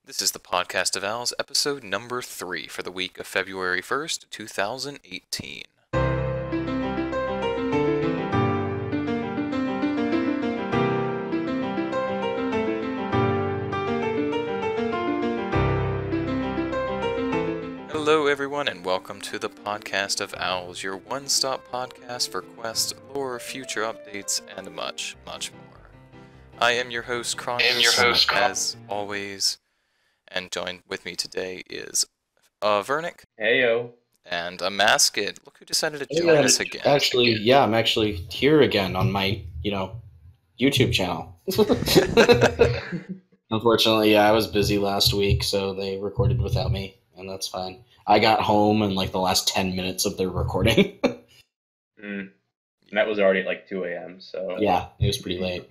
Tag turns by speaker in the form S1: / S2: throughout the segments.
S1: This is the Podcast of Owls, episode number 3 for the week of February 1st, 2018. Hello everyone and welcome to the Podcast of Owls, your one-stop podcast for quests, lore, future updates, and much, much more. I am your host, Crondis, as always, and joined with me today is Avernic.
S2: Heyo.
S1: And Amascut. Look who decided to join us again.
S3: I'm actually here again on my, YouTube channel. Unfortunately, I was busy last week, so they recorded without me, and that's fine. I got home in the last 10 minutes of their recording.
S2: And that was already at 2 a.m., so...
S3: Yeah, it was pretty late.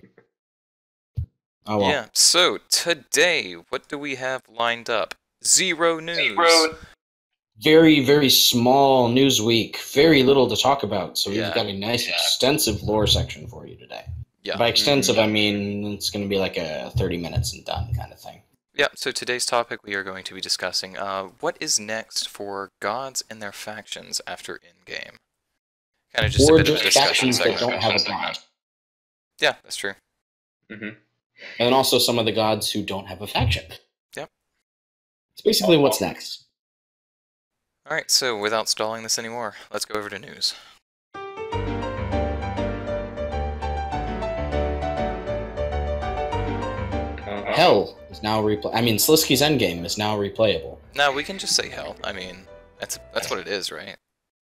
S3: Oh, well.
S1: Yeah, so today, what do we have lined up? Zero news.
S3: Very, very small news week. Very little to talk about, so we've got a nice, extensive lore section for you today.
S1: Yeah.
S3: By extensive, I mean it's going to be like a 30 minutes and done kind of thing.
S1: Yeah, so today's topic we are going to be discussing what is next for gods and their factions after Endgame. Kind of just a bit of a discussion segment.
S3: That don't have a god.
S1: Yeah, that's true.
S2: Mm-hmm.
S3: And also some of the gods who don't have a faction.
S1: Yep.
S3: It's basically what's next.
S1: Alright, so without stalling this anymore, let's go over to news.
S3: Hell is now Slisky's Endgame is now replayable.
S1: No, we can just say hell. I mean, that's what it is, right?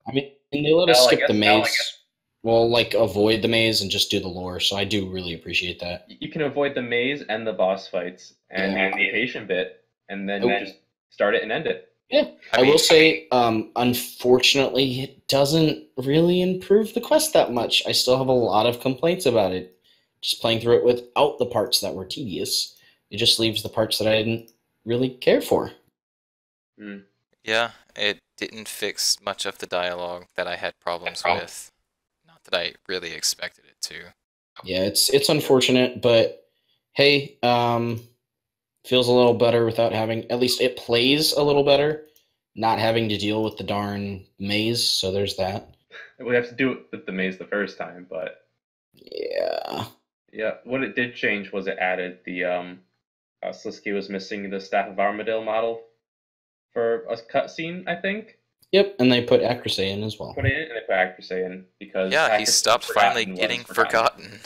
S3: I mean, they let us skip the maze. Well, avoid the maze and just do the lore, so I do really appreciate that.
S2: You can avoid the maze and the boss fights and the patient bit, and then just start it and end it.
S3: Yeah, I will say, unfortunately, it doesn't really improve the quest that much. I still have a lot of complaints about it. Just playing through it without the parts that were tedious. It just leaves the parts that I didn't really care for.
S1: Yeah, it didn't fix much of the dialogue that I had problems with. Not that I really expected it to.
S3: Yeah, it's unfortunate, but hey, feels a little better without having, at least it plays a little better, not having to deal with the darn maze, so there's that.
S2: We have to do it with the maze the first time, but...
S3: Yeah.
S2: Yeah, what it did change was it added the, Slisky was missing the Staff of Armadillo model for a cutscene, I think.
S3: Yep, and they put accuracy in as well.
S2: Put it in, and they put accuracy in, because...
S1: Yeah, he stopped finally getting forgotten.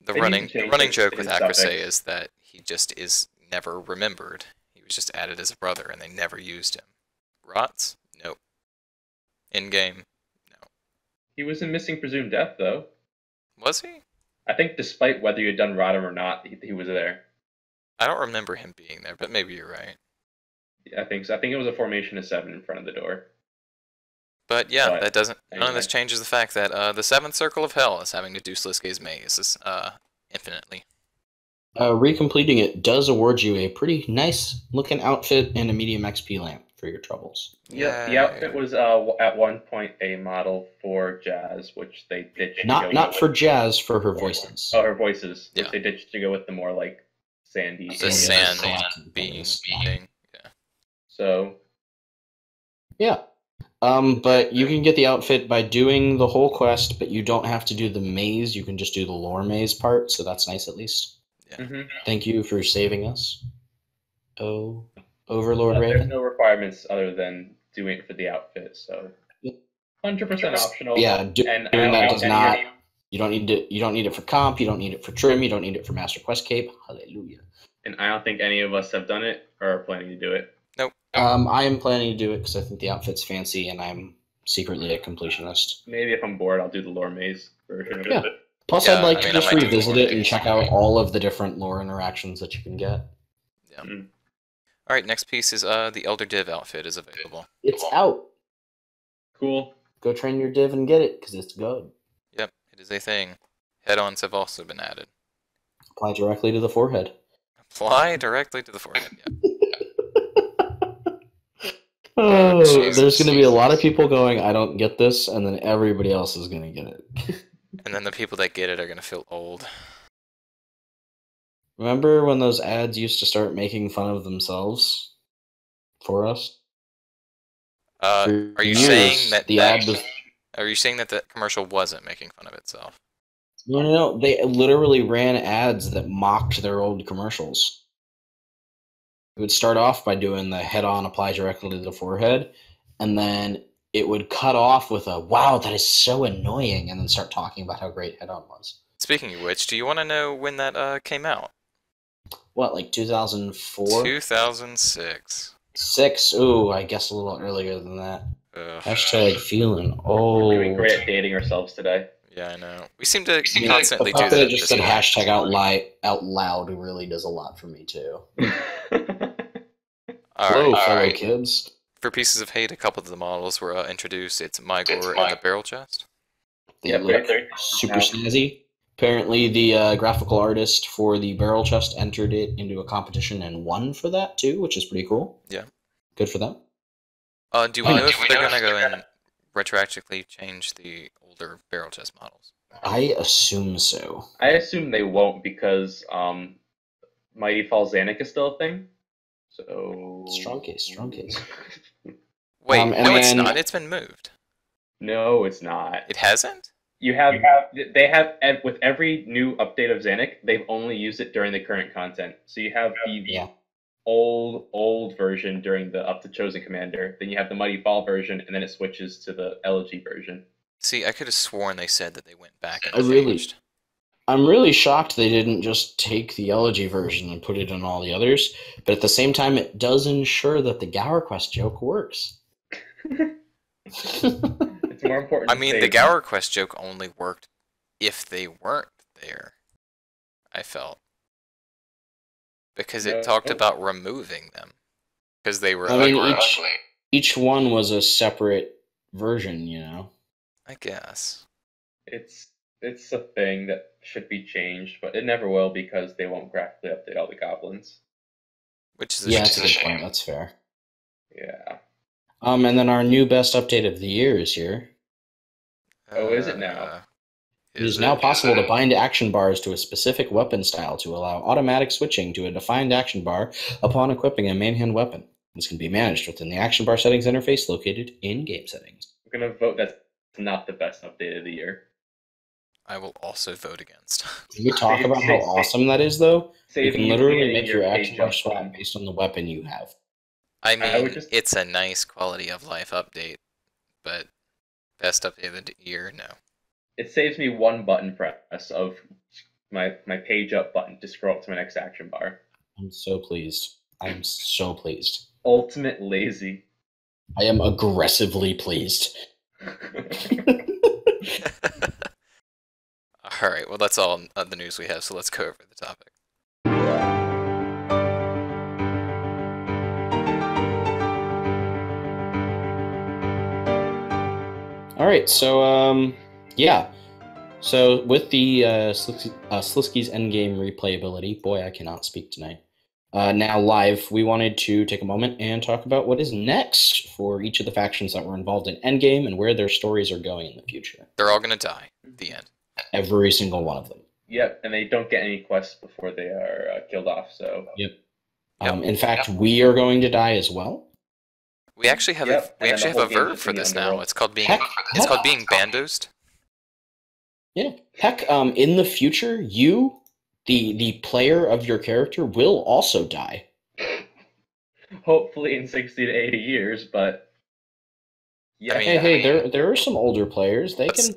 S1: The running joke with accuracy is that he just is never remembered. He was just added as a brother, and they never used him. Rots? Nope. In-game? No.
S2: He was in Missing Presumed Death, though.
S1: Was he?
S2: I think despite whether you had done Rotom or not, he was there.
S1: I don't remember him being there, but maybe you're right.
S2: I think so. I think it was a formation of 7 in front of the door.
S1: But yeah, that doesn't... Anyway. None of this changes the fact that the 7th Circle of Hell is having to do Slisky's Maze infinitely.
S3: Recompleting it does award you a pretty nice looking outfit and a medium XP lamp for your troubles.
S2: Yeah, the outfit was at one point a model for Jazz, which they ditched.
S3: Not for Jazz, for her voices.
S2: Oh, her voices, which they ditched to go with the more sandy.
S1: The sand being thing. Yeah.
S2: So.
S3: Yeah. But you can get the outfit by doing the whole quest, but you don't have to do the maze. You can just do the lore maze part, so that's nice at least.
S1: Yeah.
S2: Mm-hmm.
S3: Thank you for saving us. Oh, Overlord Raven.
S2: There's no requirements other than doing it for the outfit, so 100% optional.
S3: Yeah, doing that does not. You don't need it. You don't need it for comp. You don't need it for trim. You don't need it for Master Quest Cape. Hallelujah.
S2: And I don't think any of us have done it or are planning to do it.
S1: Nope.
S3: I am planning to do it because I think the outfit's fancy and I'm secretly a completionist.
S2: Maybe if I'm bored, I'll do the lore maze version of it.
S3: Plus, I'd like to just revisit it and check out all of the different lore interactions that you can get.
S1: Yeah. Alright, next piece is the Elder Div outfit is available.
S3: It's out.
S2: Cool.
S3: Go train your div and get it, because it's good.
S1: Yep, it is a thing. Head-ons have also been added.
S3: Apply directly to the forehead.
S1: Apply directly to the forehead, yep.
S3: Oh, there's going to be a lot of people going, I don't get this, and then everybody else is going to get it.
S1: And then the people that get it are going to feel old.
S3: Remember when those ads used to start making fun of themselves for us?
S1: Are you
S3: years,
S1: saying that
S3: the ad was?
S1: Are you saying that the commercial wasn't making fun of itself?
S3: No. They literally ran ads that mocked their old commercials. It would start off by doing the head-on apply directly to the forehead, and then it would cut off with a "Wow, that is so annoying," and then start talking about how great head-on was.
S1: Speaking of which, do you want to know when that came out?
S3: What, like 2004?
S1: 2006.
S3: 6? Ooh, I guess a little earlier than that.
S1: Ugh.
S3: Hashtag feeling old.
S2: We're doing great at dating ourselves today.
S1: Yeah, I know. We seem to constantly
S3: the
S1: do
S3: fact
S1: that.
S3: I just said hashtag out loud really does a lot for me too. Hello, fellow kids.
S1: For pieces of hate, a couple of the models were introduced. It's Mygor and the Barrel Chest.
S3: They look super snazzy. Apparently, the graphical artist for the Barrel Chest entered it into a competition and won for that too, which is pretty cool.
S1: Yeah.
S3: Good for them.
S1: Do we know if they're going to go and retroactively change the older Barrel Chest models?
S3: I assume so.
S2: I assume they won't because Mighty Fall Zanuck is still a thing. So
S3: Strong case.
S1: Wait, no, it's not. It's been moved.
S2: No, it's not.
S1: It hasn't?
S2: They have with every new update of Zanuck, they've only used it during the current content. So you have the old version during the Up to Chosen Commander, then you have the Mighty Fall version, and then it switches to the LG version.
S1: See, I could have sworn they said that they went back and changed.
S3: I'm really shocked they didn't just take the elegy version and put it in all the others, but at the same time, it does ensure that the Gower Quest joke works.
S2: It's more important.
S1: I mean, the Gower Quest joke only worked if they weren't there, I felt. Because it talked about removing them. Because they were ugly.
S3: Each one was a separate version, you know?
S1: I guess.
S2: It's a thing that should be changed, but it never will because they won't graphically update all the goblins.
S1: Which is a shame.
S3: That's a good point. That's fair.
S2: Yeah.
S3: And then our new best update of the year is here.
S2: Oh, is it now?
S3: It is now possible to bind action bars to a specific weapon style to allow automatic switching to a defined action bar upon equipping a main-hand weapon. This can be managed within the action bar settings interface located in game settings.
S2: I'm going to vote that's not the best update of the year.
S1: I will also vote against.
S3: Can we talk about how awesome that is, though? You can literally make your action bar swap based on the weapon you have.
S1: I mean, it's a nice quality of life update, but best update of the year, no.
S2: It saves me one button press of my page up button to scroll up to my next action bar.
S3: I'm so pleased. I am so pleased.
S2: Ultimate lazy.
S3: I am aggressively pleased.
S1: Alright, well that's all the news we have, so let's go over the topic.
S3: Alright, so, yeah. So, with the Slisky's Endgame replayability, boy, I cannot speak tonight, now live, we wanted to take a moment and talk about what is next for each of the factions that were involved in Endgame and where their stories are going in the future.
S1: They're all going to die at the end.
S3: Every single one of them.
S2: Yep, and they don't get any quests before they are killed off, so...
S3: Yep. In fact, we are going to die as well.
S1: We actually have a verb for this now. It's called being bandosed.
S3: Yeah. Heck, in the future, you, the player of your character, will also die.
S2: Hopefully in 60 to 80 years, but...
S3: Yeah, I mean, hey, there are some older players. They can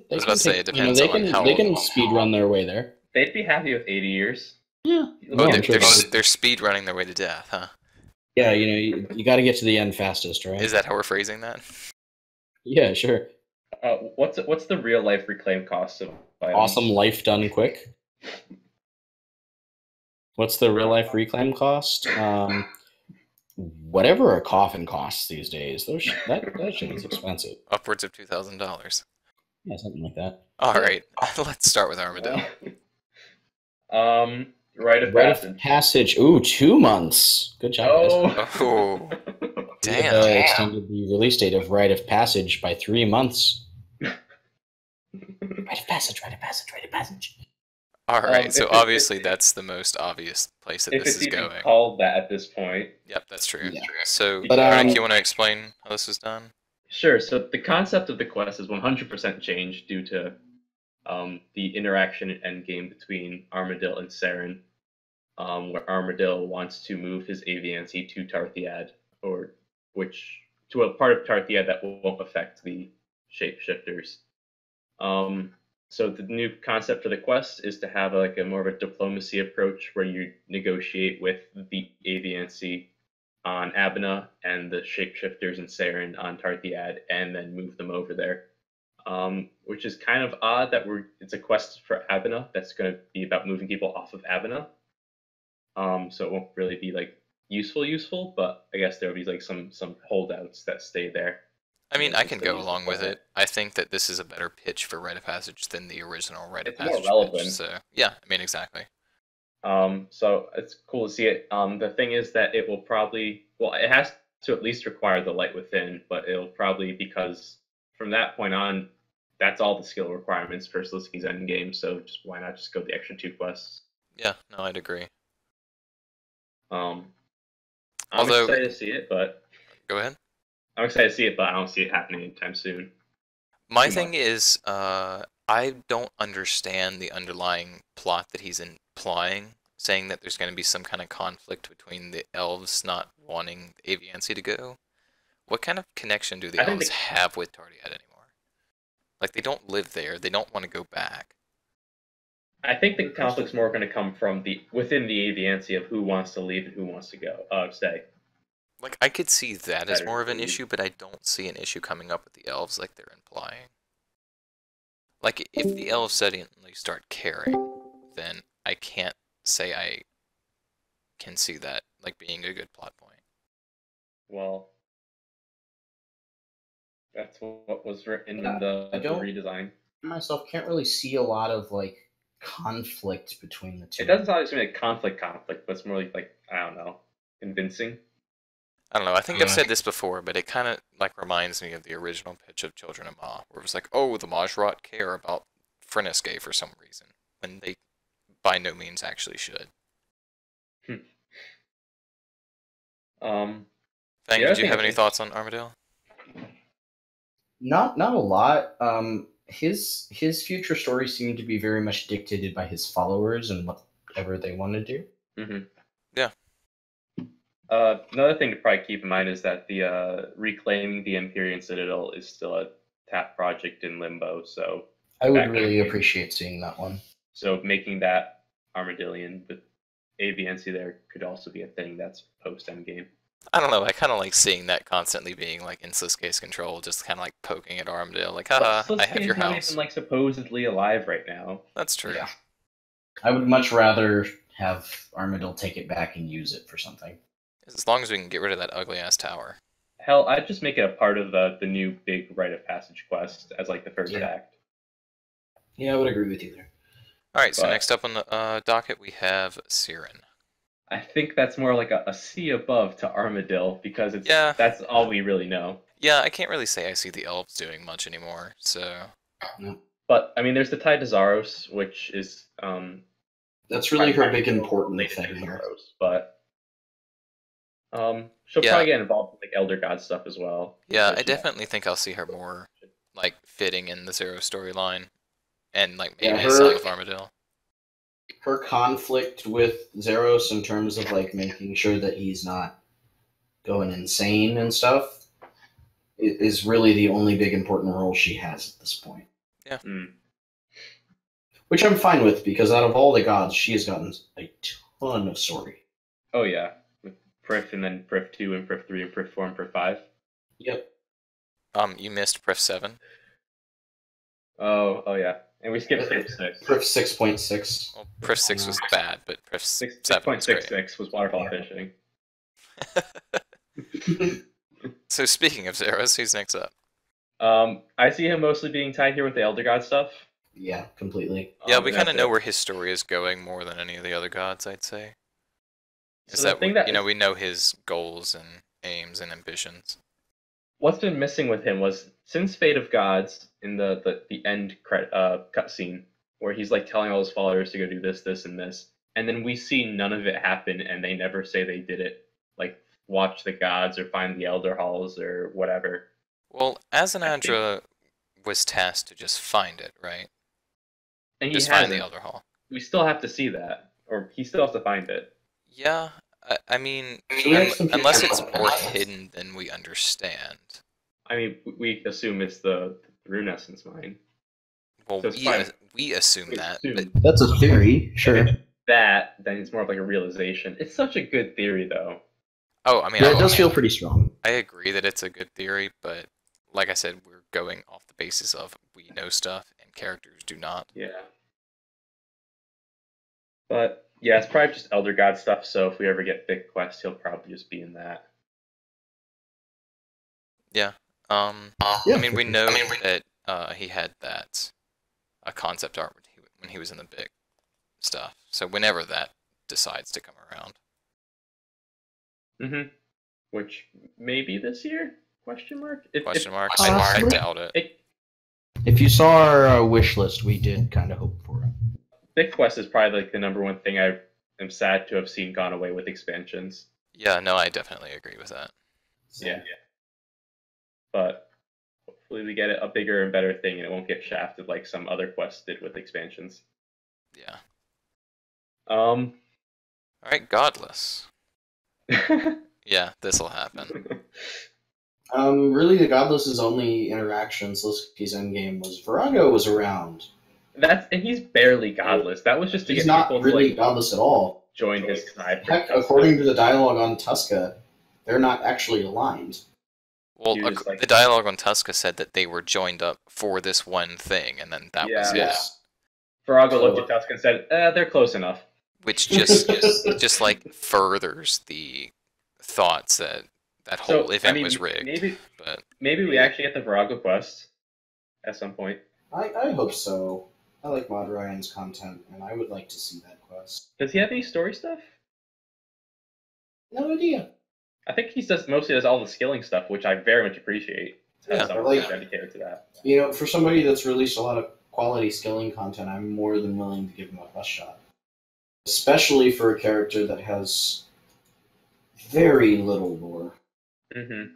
S3: speed run their way there.
S2: They'd be happy with 80 years.
S3: Yeah.
S1: They're speed running their way to death, huh?
S3: Yeah, you got to get to the end fastest, right?
S1: Is that how we're phrasing that?
S3: Yeah, sure.
S2: What's the real life reclaim cost of items?
S3: Awesome life done quick. What's the real life reclaim cost? Whatever a coffin costs these days, that shit is expensive.
S1: Upwards of $2,000.
S3: Yeah, something like that.
S1: All right, let's start with Armadillo.
S2: Rite of
S3: Passage. Ooh, 2 months. Good job, guys.
S1: Oh, damn.
S3: Extended the release date of Rite of Passage by 3 months. Rite of Passage.
S1: Alright, so obviously that's the most obvious place that
S2: If
S1: this
S2: it's
S1: is
S2: even
S1: going.
S2: called that at this point.
S1: Yep, that's true.
S3: Yeah.
S1: So,
S3: But,
S1: Avernic, you want to explain how this was done?
S2: Sure. So the concept of the quest is 100% changed due to the interaction in Endgame between Armadil and Saren, where Armadil wants to move his Aviancy to Tarthiad, or which to a part of Tarthiad that won't affect the shapeshifters. So the new concept for the quest is to have like a more of a diplomacy approach where you negotiate with the Aviancy on Abina and the shapeshifters and Saren on Tarthiad, and then move them over there. Which is kind of odd that it's a quest for Abina that's going to be about moving people off of Abina. So it won't really be like useful, but I guess there'll be like some holdouts that stay there.
S1: I mean,
S2: And
S1: I
S2: then
S1: can
S2: they'll
S1: go
S2: use
S1: along with
S2: for
S1: it. I think that this is a better pitch for Rite of Passage than the original Rite of
S2: It's more
S1: Passage
S2: relevant.
S1: pitch. So, yeah, I mean, exactly.
S2: So it's cool to see it. The thing is that it will probably, well, it has to at least require the light within, but it'll probably, because from that point on, that's all the skill requirements for Slisky's endgame. So just why not just go the extra 2 quests?
S1: Yeah, no, I'd agree.
S2: I'm
S1: Although,
S2: excited to see it, but
S1: go ahead.
S2: I'm excited to see it, but I don't see it happening anytime soon.
S1: My thing is, I don't understand the underlying plot that he's implying, saying that there's going to be some kind of conflict between the elves not wanting Aviancy to go. What kind of connection do the elves have with Tardiad anymore? Like, they don't live there. They don't want to go back.
S2: I think the conflict's more going to come from within the Aviancy of who wants to leave and who wants to stay.
S1: Like, I could see that as more of an issue, but I don't see an issue coming up with the elves like they're implying. Like, if the elves suddenly start caring, then I can't say I can see that, like, being a good plot point.
S2: Well, that's what was written in the redesign.
S3: Myself can't really see a lot of, like, conflict between the two.
S2: It doesn't sound like a conflict, but it's more like I don't know, convincing.
S1: I don't know, I think I've said this before, but it kind of, like, reminds me of the original pitch of Children of Ma, where it was like, oh, the Majrat care about Freniske for some reason, when they by no means actually should.
S2: Fang,
S1: did you have any thoughts on Armadale?
S3: Not a lot. His future story seemed to be very much dictated by his followers and whatever they want to do.
S2: Mm-hmm.
S1: Yeah.
S2: Another thing to probably keep in mind is that the reclaiming the Empyrean Citadel is still a TAP project in limbo. So
S3: I would really appreciate seeing that one.
S2: So making that Armadillion with Aviancy there could also be a thing that's post-Endgame.
S1: I don't know, I kind of like seeing that constantly being like in Sliske's control, just kind of like poking at Armadale, like, haha, I have your house.
S2: Sliske's not even like supposedly alive right now.
S1: That's true.
S3: Yeah. I would much rather have Armadale take it back and use it for something.
S1: As long as we can get rid of that ugly-ass tower.
S2: Hell, I'd just make it a part of the new big Rite of Passage quest as like the first act.
S3: Yeah, I would agree with you there.
S1: Alright, so next up on the docket we have Siren.
S2: I think that's more like a C above to Armadillo, because that's all we really know.
S1: Yeah, I can't really say I see the elves doing much anymore, so...
S3: No.
S2: But, I mean, there's the tie to Zaros, which is...
S3: that's really her big important thing here.
S2: But... she'll probably get involved with like Elder God stuff as well.
S1: Yeah, I definitely think I'll see her more like fitting in the Zero storyline, and like maybe some of Armadillo.
S3: Her conflict with Zeros in terms of like making sure that he's not going insane and stuff is really the only big important role she has at this point.
S1: Yeah.
S3: Which I'm fine with, because out of all the gods, she has gotten a ton of story.
S2: Oh yeah. Prif, and then Prif 2 and Prif 3 and Prif 4 and Prif 5.
S3: Yep.
S1: You missed Prif 7.
S2: Oh yeah. And we skipped Prif 6.
S3: Prif 6.6.
S1: Well, Prif 6 was bad, but Prif 7.66
S2: was waterfall fishing.
S1: So speaking of Zeros, who's next up?
S2: I see him mostly being tied here with the Elder God stuff.
S3: Yeah, completely.
S1: Yeah, we kind of know where his story is going more than any of the other gods, I'd say. Is that we know his goals and aims and ambitions.
S2: What's been missing with him was, since Fate of Gods in the end cutscene, where he's like telling all his followers to go do this, this, and this, and then we see none of it happen, and they never say they did it. Like watch the gods or find the Elder Halls or whatever.
S1: Well, Azanadra was tasked to just find it, right?
S2: And
S1: just find the Elder Hall.
S2: We still have to see that, or he still has to find it.
S1: Yeah, I mean, unless it's more hidden than we understand.
S2: I mean, we assume it's the Rune Essence mine.
S1: Well, we assume that. But
S3: that's a theory, sure.
S2: Then it's more of like a realization. It's such a good theory, though.
S1: Oh, I mean,
S3: it does feel pretty strong.
S1: I agree that it's a good theory, but like I said, we're going off the basis of we know stuff and characters do not.
S2: Yeah. But yeah, it's probably just Elder God stuff. So if we ever get big quest, he'll probably just be in that.
S1: Yeah. I mean, we know that he had that concept art when he was in the big stuff. So whenever that decides to come around.
S2: Mm-hmm. Which maybe this year? Question mark.
S1: I doubt it.
S3: If you saw our wish list, we did kind of hope for it.
S2: Big quest is probably like the number one thing I am sad to have seen gone away with expansions.
S1: Yeah, no, I definitely agree with that.
S2: Yeah. But hopefully we get a bigger and better thing and it won't get shafted like some other quests did with expansions.
S1: Yeah.
S2: Alright,
S1: Godless. Yeah, this'll happen.
S3: Really, the Godless's only interaction since his endgame was Virago was around.
S2: And he's barely godless. That was just to
S3: he's
S2: get
S3: not
S2: people
S3: really
S2: to like
S3: godless at all.
S2: Join his side.
S3: Heck, according to the dialogue on Tusca, they're not actually aligned.
S1: Well, the dialogue on Tusca said that they were joined up for this one thing, and then that was it.
S2: Virago looked at Tusca and said, "They're close enough."
S1: Which just like furthers the thoughts that whole event was rigged.
S2: Maybe we actually get the Virago quest at some point.
S3: I hope so. I like Mod Ryan's content, and I would like to see that quest.
S2: Does he have any story stuff?
S3: No idea.
S2: I think he mostly does all the skilling stuff, which I very much appreciate.
S1: Yeah,
S2: someone dedicated to that.
S3: You know, for somebody that's released a lot of quality skilling content, I'm more than willing to give him a quest shot. Especially for a character that has very little lore.
S2: Mm-hmm.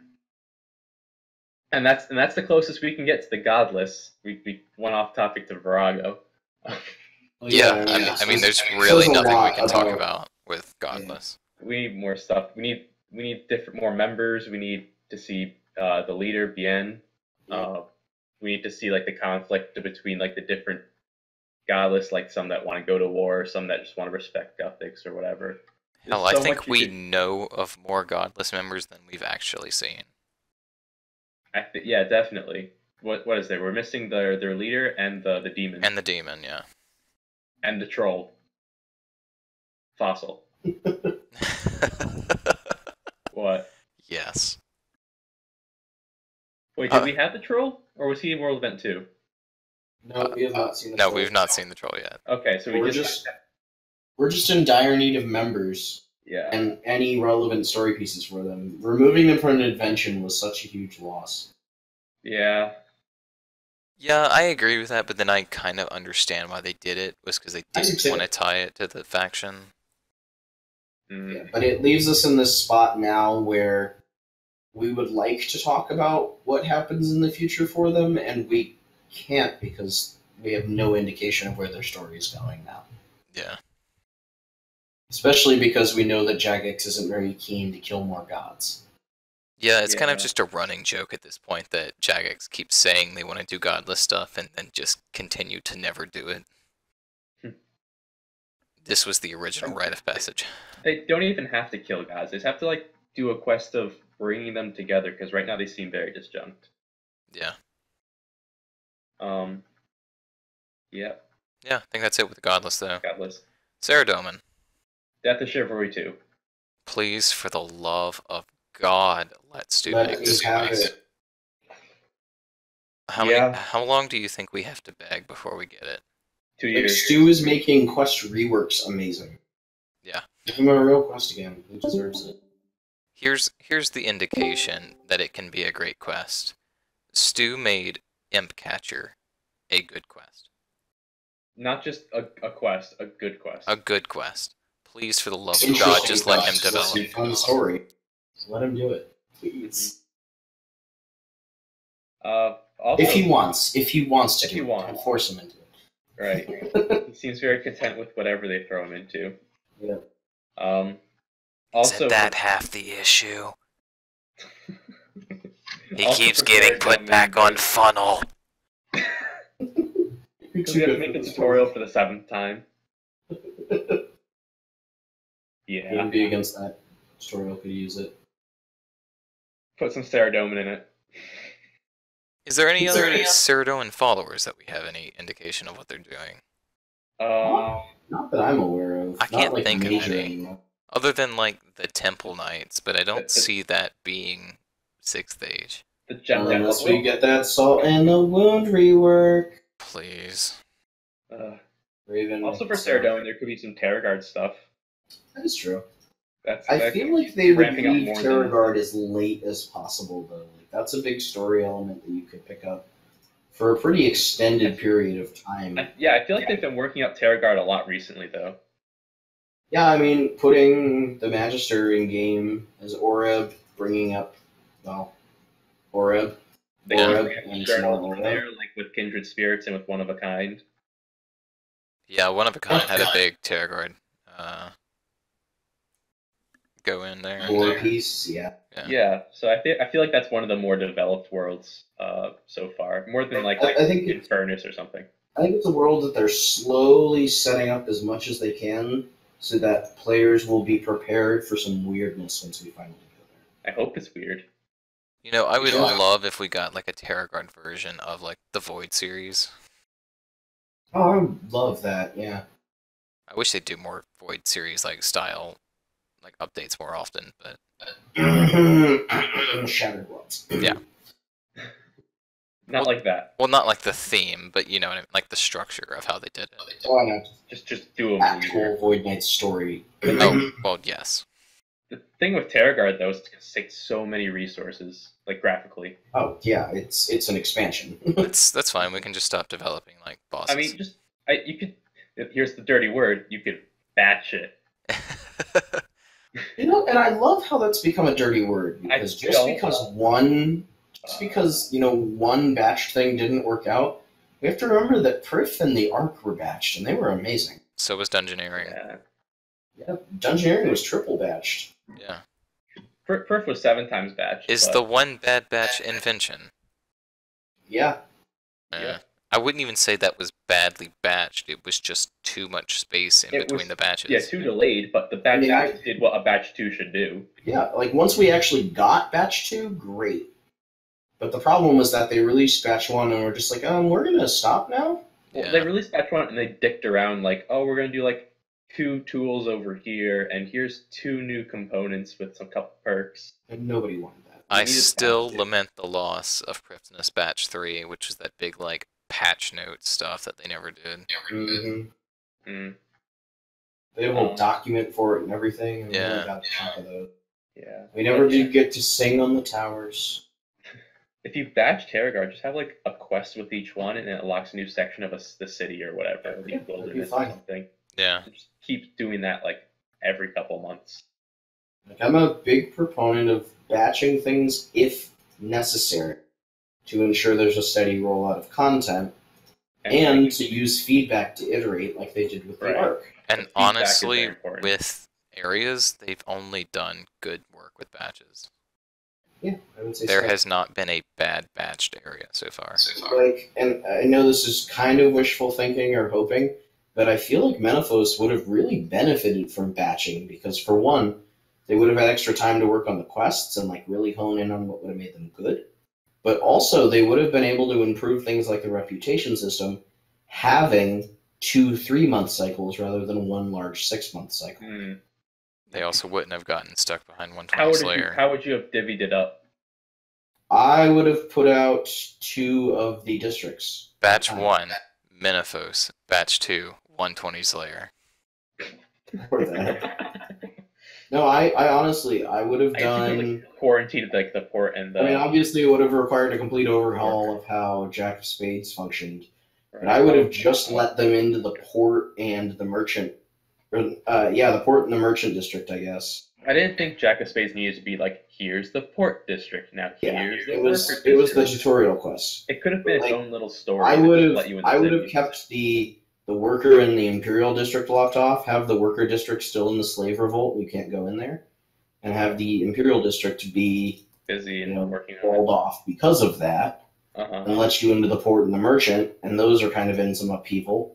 S2: And that's the closest we can get to the godless. We went off topic to Virago.
S1: I mean, there's really nothing we can talk about with godless.
S2: Yeah. We need more stuff. We need more members. We need to see the leader Bien. We need to see like the conflict between like the different godless, like some that want to go to war, some that just want to respect Gothics or whatever.
S1: Hell, I think we know of more godless members than we've actually seen.
S2: Yeah, definitely. What is there? We're missing their leader and the demon.
S1: And the demon, yeah.
S2: And the troll. Fossil. What?
S1: Yes.
S2: Wait, did we have the troll? Or was he in World Event 2?
S3: No, we have not seen the troll.
S1: No, we've not seen the troll yet.
S2: Okay, so
S3: we're just in dire need of members.
S2: Yeah.
S3: And any relevant story pieces for them. Removing them from an invention was such a huge loss.
S2: Yeah.
S1: Yeah, I agree with that, but then I kind of understand why they did it, was because they didn't want to tie it to the faction.
S3: Yeah, but it leaves us in this spot now where we would like to talk about what happens in the future for them, and we can't because we have no indication of where their story is going now.
S1: Yeah.
S3: Especially because we know that Jagex isn't very keen to kill more gods.
S1: Yeah, it's kind of just a running joke at this point that Jagex keeps saying they want to do godless stuff and then just continue to never do it. This was the original rite of passage.
S2: They don't even have to kill gods. They just have to like do a quest of bringing them together, because right now they seem very disjunct.
S1: Yeah.
S2: Yeah.
S1: Yeah, I think that's it with the godless, though.
S2: Godless.
S1: Saradomin.
S2: Death of Chivalry 2.
S1: Please, for the love of God, let's do this quest. How long do you think we have to beg before we get it?
S2: 2 years.
S3: Stu is making quest reworks amazing.
S1: Yeah.
S3: Give him a real quest again. He deserves it.
S1: Here's the indication that it can be a great quest. Stu made Imp Catcher a good quest.
S2: Not just a quest, a good quest.
S1: A good quest. Please, for the love of God, just let him develop.
S3: It's a fun story. Let him do it, please.
S2: Also,
S3: if he wants to do it, don't force him into it.
S2: Right. He seems very content with whatever they throw him into.
S3: Yeah.
S2: Also,
S1: isn't that half the issue? He
S2: also
S1: keeps getting put back on funnel.
S2: Because we have to make a tutorial for the 7th time. Yeah.
S3: Wouldn't be against that. Tutorial could use it.
S2: Put some Ceradomin in it.
S1: Is there any other Ceradomin followers that we have any indication of what they're doing?
S3: Not that I'm aware of.
S1: I can't think of any.
S3: Anymore.
S1: Other than, like, the Temple Knights, but I don't see that being 6th age.
S3: Unless we get that Salt and the Wound rework.
S1: Please.
S3: Raven.
S2: Also for Ceradomin, there could be some Terragard stuff.
S3: That is true.
S2: I
S3: feel like they would leave Terragard as late as possible, though. Like, that's a big story element that you could pick up for a pretty extended period of time.
S2: I feel like they've been working up Terragard a lot recently, though.
S3: Yeah, I mean, putting the Magister in game as Oreb, bringing up, Oreb.
S2: And there, like with Kindred Spirits and with One of a Kind.
S1: Yeah, One of a Kind had a big Terragard go in there.
S3: War piece,
S2: Yeah, so I feel like that's one of the more developed worlds so far. More than like
S3: I think
S2: Infernus or something.
S3: I think it's a world that they're slowly setting up as much as they can so that players will be prepared for some weirdness once we finally go there.
S2: I hope it's weird.
S1: You know, I would love if we got like a Terragard version of like the Void series.
S3: Oh, I would love that, yeah.
S1: I wish they'd do more Void series like style like updates more often, but
S3: Shattered Worlds.
S1: Yeah.
S2: Not like that.
S1: Well, not like the theme, but you know what I mean, like the structure of how they did it.
S3: Oh, no.
S2: Just do a
S3: actual Void Knight story.
S1: Oh, well, yes.
S2: The thing with Terragard, though, is it takes so many resources, like graphically.
S3: Oh yeah, it's an expansion.
S1: That's fine. We can just stop developing like bosses.
S2: I mean, you could. Here's the dirty word: you could batch it.
S3: You know, and I love how that's become a dirty word because just because one batched thing didn't work out, we have to remember that Prif and the Ark were batched, and they were amazing.
S1: So was Dungeoneering.
S3: Yeah, Dungeoneering was triple batched.
S1: Yeah.
S2: Prif was 7 times batched.
S1: Is the one bad batch invention?
S3: Yeah.
S1: Yeah. I wouldn't even say that was badly batched. It was just too much space in between the batches.
S2: Yeah, too delayed, but the batch did what a batch 2 should do.
S3: Yeah, like once we actually got batch 2, great. But the problem was that they released batch 1 and we're just like, we're going to stop now?
S2: Well, they released batch 1 and they dicked around like, we're going to do like 2 tools over here, and here's 2 new components with some couple perks.
S3: And nobody wanted that.
S1: I still lament the loss of Prifness Batch 3, which was that big, like, patch note stuff that they never did.
S3: Mm-hmm. They had a whole document for it and everything, and we never got the top of those.
S2: Yeah.
S3: We never did get to sing on the towers.
S2: If you batch Terragard, just have like a quest with each one, and it unlocks a new section of the city or whatever.
S3: Yeah, that'd be fine.
S1: Yeah.
S2: Just keep doing that like every couple months.
S3: Like, I'm a big proponent of batching things if necessary to ensure there's a steady rollout of content and to use feedback to iterate like they did with the Ark.
S1: And honestly, with areas, they've only done good work with batches.
S3: Yeah, I would say
S1: there has not been a bad batched area so far.
S3: Like, and I know this is kind of wishful thinking or hoping, but I feel like Menaphos would have really benefited from batching because, for one, they would have had extra time to work on the quests and like really hone in on what would have made them good. But also, they would have been able to improve things like the reputation system, having 2 3-month cycles rather than one large 6-month cycle.
S2: Mm.
S1: They also wouldn't have gotten stuck behind 120 Slayer.
S2: How would you have divvied it up?
S3: I would have put out 2 of the districts.
S1: Batch 1, Menaphos. Batch 2, 120 Slayer.
S3: No, I honestly, I would have done...
S2: quarantined like the port and the...
S3: I mean, obviously it would have required a complete overhaul of how Jack of Spades functioned. But I would have just let them into the port and the merchant. The port and the merchant district, I guess.
S2: I didn't think Jack of Spades needed to be like, here's the port district, now here's the worker district.
S3: It was the tutorial quest.
S2: It could have been its own little story.
S3: I would have kept the worker and the imperial district locked off, have the worker district still in the slave revolt, you can't go in there, and have the imperial district be
S2: busy and working
S3: walled off because of that, and let you into the port and the merchant, and those are kind of in some upheaval.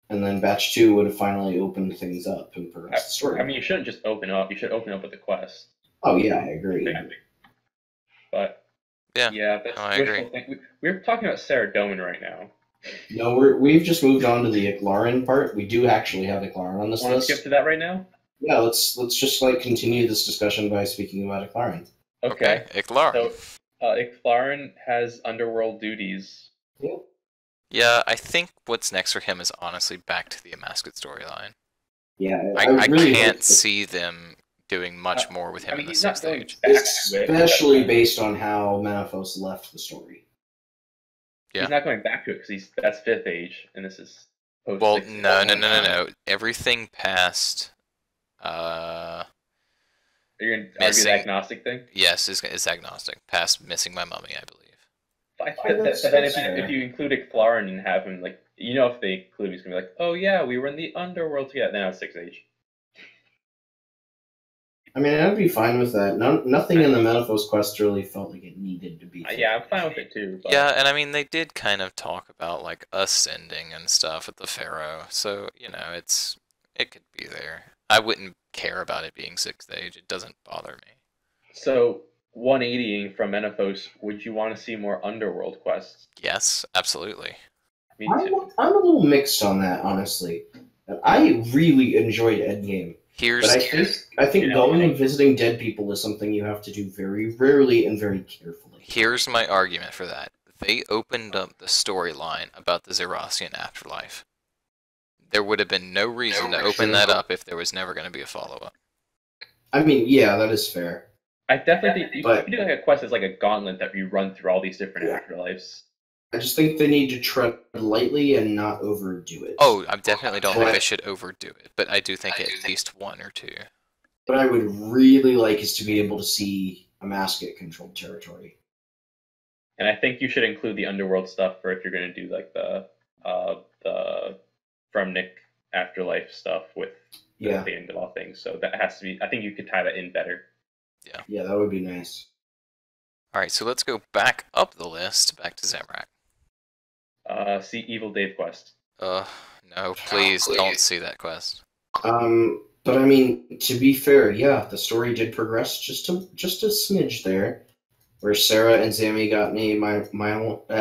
S3: And then batch 2 would have finally opened things up and progressed the story.
S2: I mean, you shouldn't just open up. You should open up with the quest.
S3: Oh yeah, I agree.
S2: But yeah, that's
S1: I agree.
S2: We're talking about Saradomin right now.
S3: No, we've just moved on to the Iclaran part. We do actually have Iclaran on this list.
S2: Want to skip to that right now?
S3: Yeah, let's just continue this discussion by speaking about Iclaran.
S2: Okay.
S1: Iclaran.
S2: So Iclaran has underworld duties.
S3: Yep.
S1: Yeah, I think what's next for him is honestly back to the Amascut storyline.
S3: Yeah,
S1: I really can't see them doing much more with him in the 6th age.
S3: Especially based on how Menaphos left the story.
S2: Yeah. He's not going back to it because that's 5th age, and this is post.
S1: Well, no. Everything past.
S2: Are you going to argue the agnostic thing?
S1: Yes, it's agnostic. Past missing my mummy, I believe.
S2: If you include Iclaran and have him, like, if they include him, he's going to be like, oh yeah, we were in the underworld together. Now it's 6th age.
S3: I mean, I'd be fine with that. Nothing in the Menaphos quest really felt like it needed to be.
S2: Yeah, I'm fine with it too. But...
S1: Yeah, and I mean, they did kind of talk about, like, ascending and stuff at the Pharaoh, so, it could be there. I wouldn't care about it being 6th age. It doesn't bother me.
S2: So, 180ing from Menaphos, would you want to see more underworld quests?
S1: Yes, absolutely.
S2: Me too.
S3: I'm a little mixed on that, honestly. I really enjoyed Endgame. I think going and visiting dead people is something you have to do very rarely and very carefully.
S1: Here's my argument for that. They opened up the storyline about the Zerassian afterlife. There would have been no reason to open that up if there was never going to be a follow-up.
S3: I mean, yeah, that is fair.
S2: I definitely think you can do like a quest that's like a gauntlet that you run through all these different afterlives.
S3: I just think they need to tread lightly and not overdo it.
S1: Oh, I definitely don't think they should overdo it, but I do think at least 1 or 2.
S3: What I would really like is to be able to see Amascut-controlled territory.
S2: And I think you should include the underworld stuff for if you're going to do like the From Nick afterlife stuff with the end of all things. So that has to be. I think you could tie that in better.
S1: Yeah.
S3: Yeah, that would be nice.
S1: All right, so let's go back up the list, back to Zamorak.
S2: See Evil Dave quest.
S1: No, please don't see that quest.
S3: But I mean, to be fair, yeah, the story did progress just a smidge there, where Sarah and Zammy got me my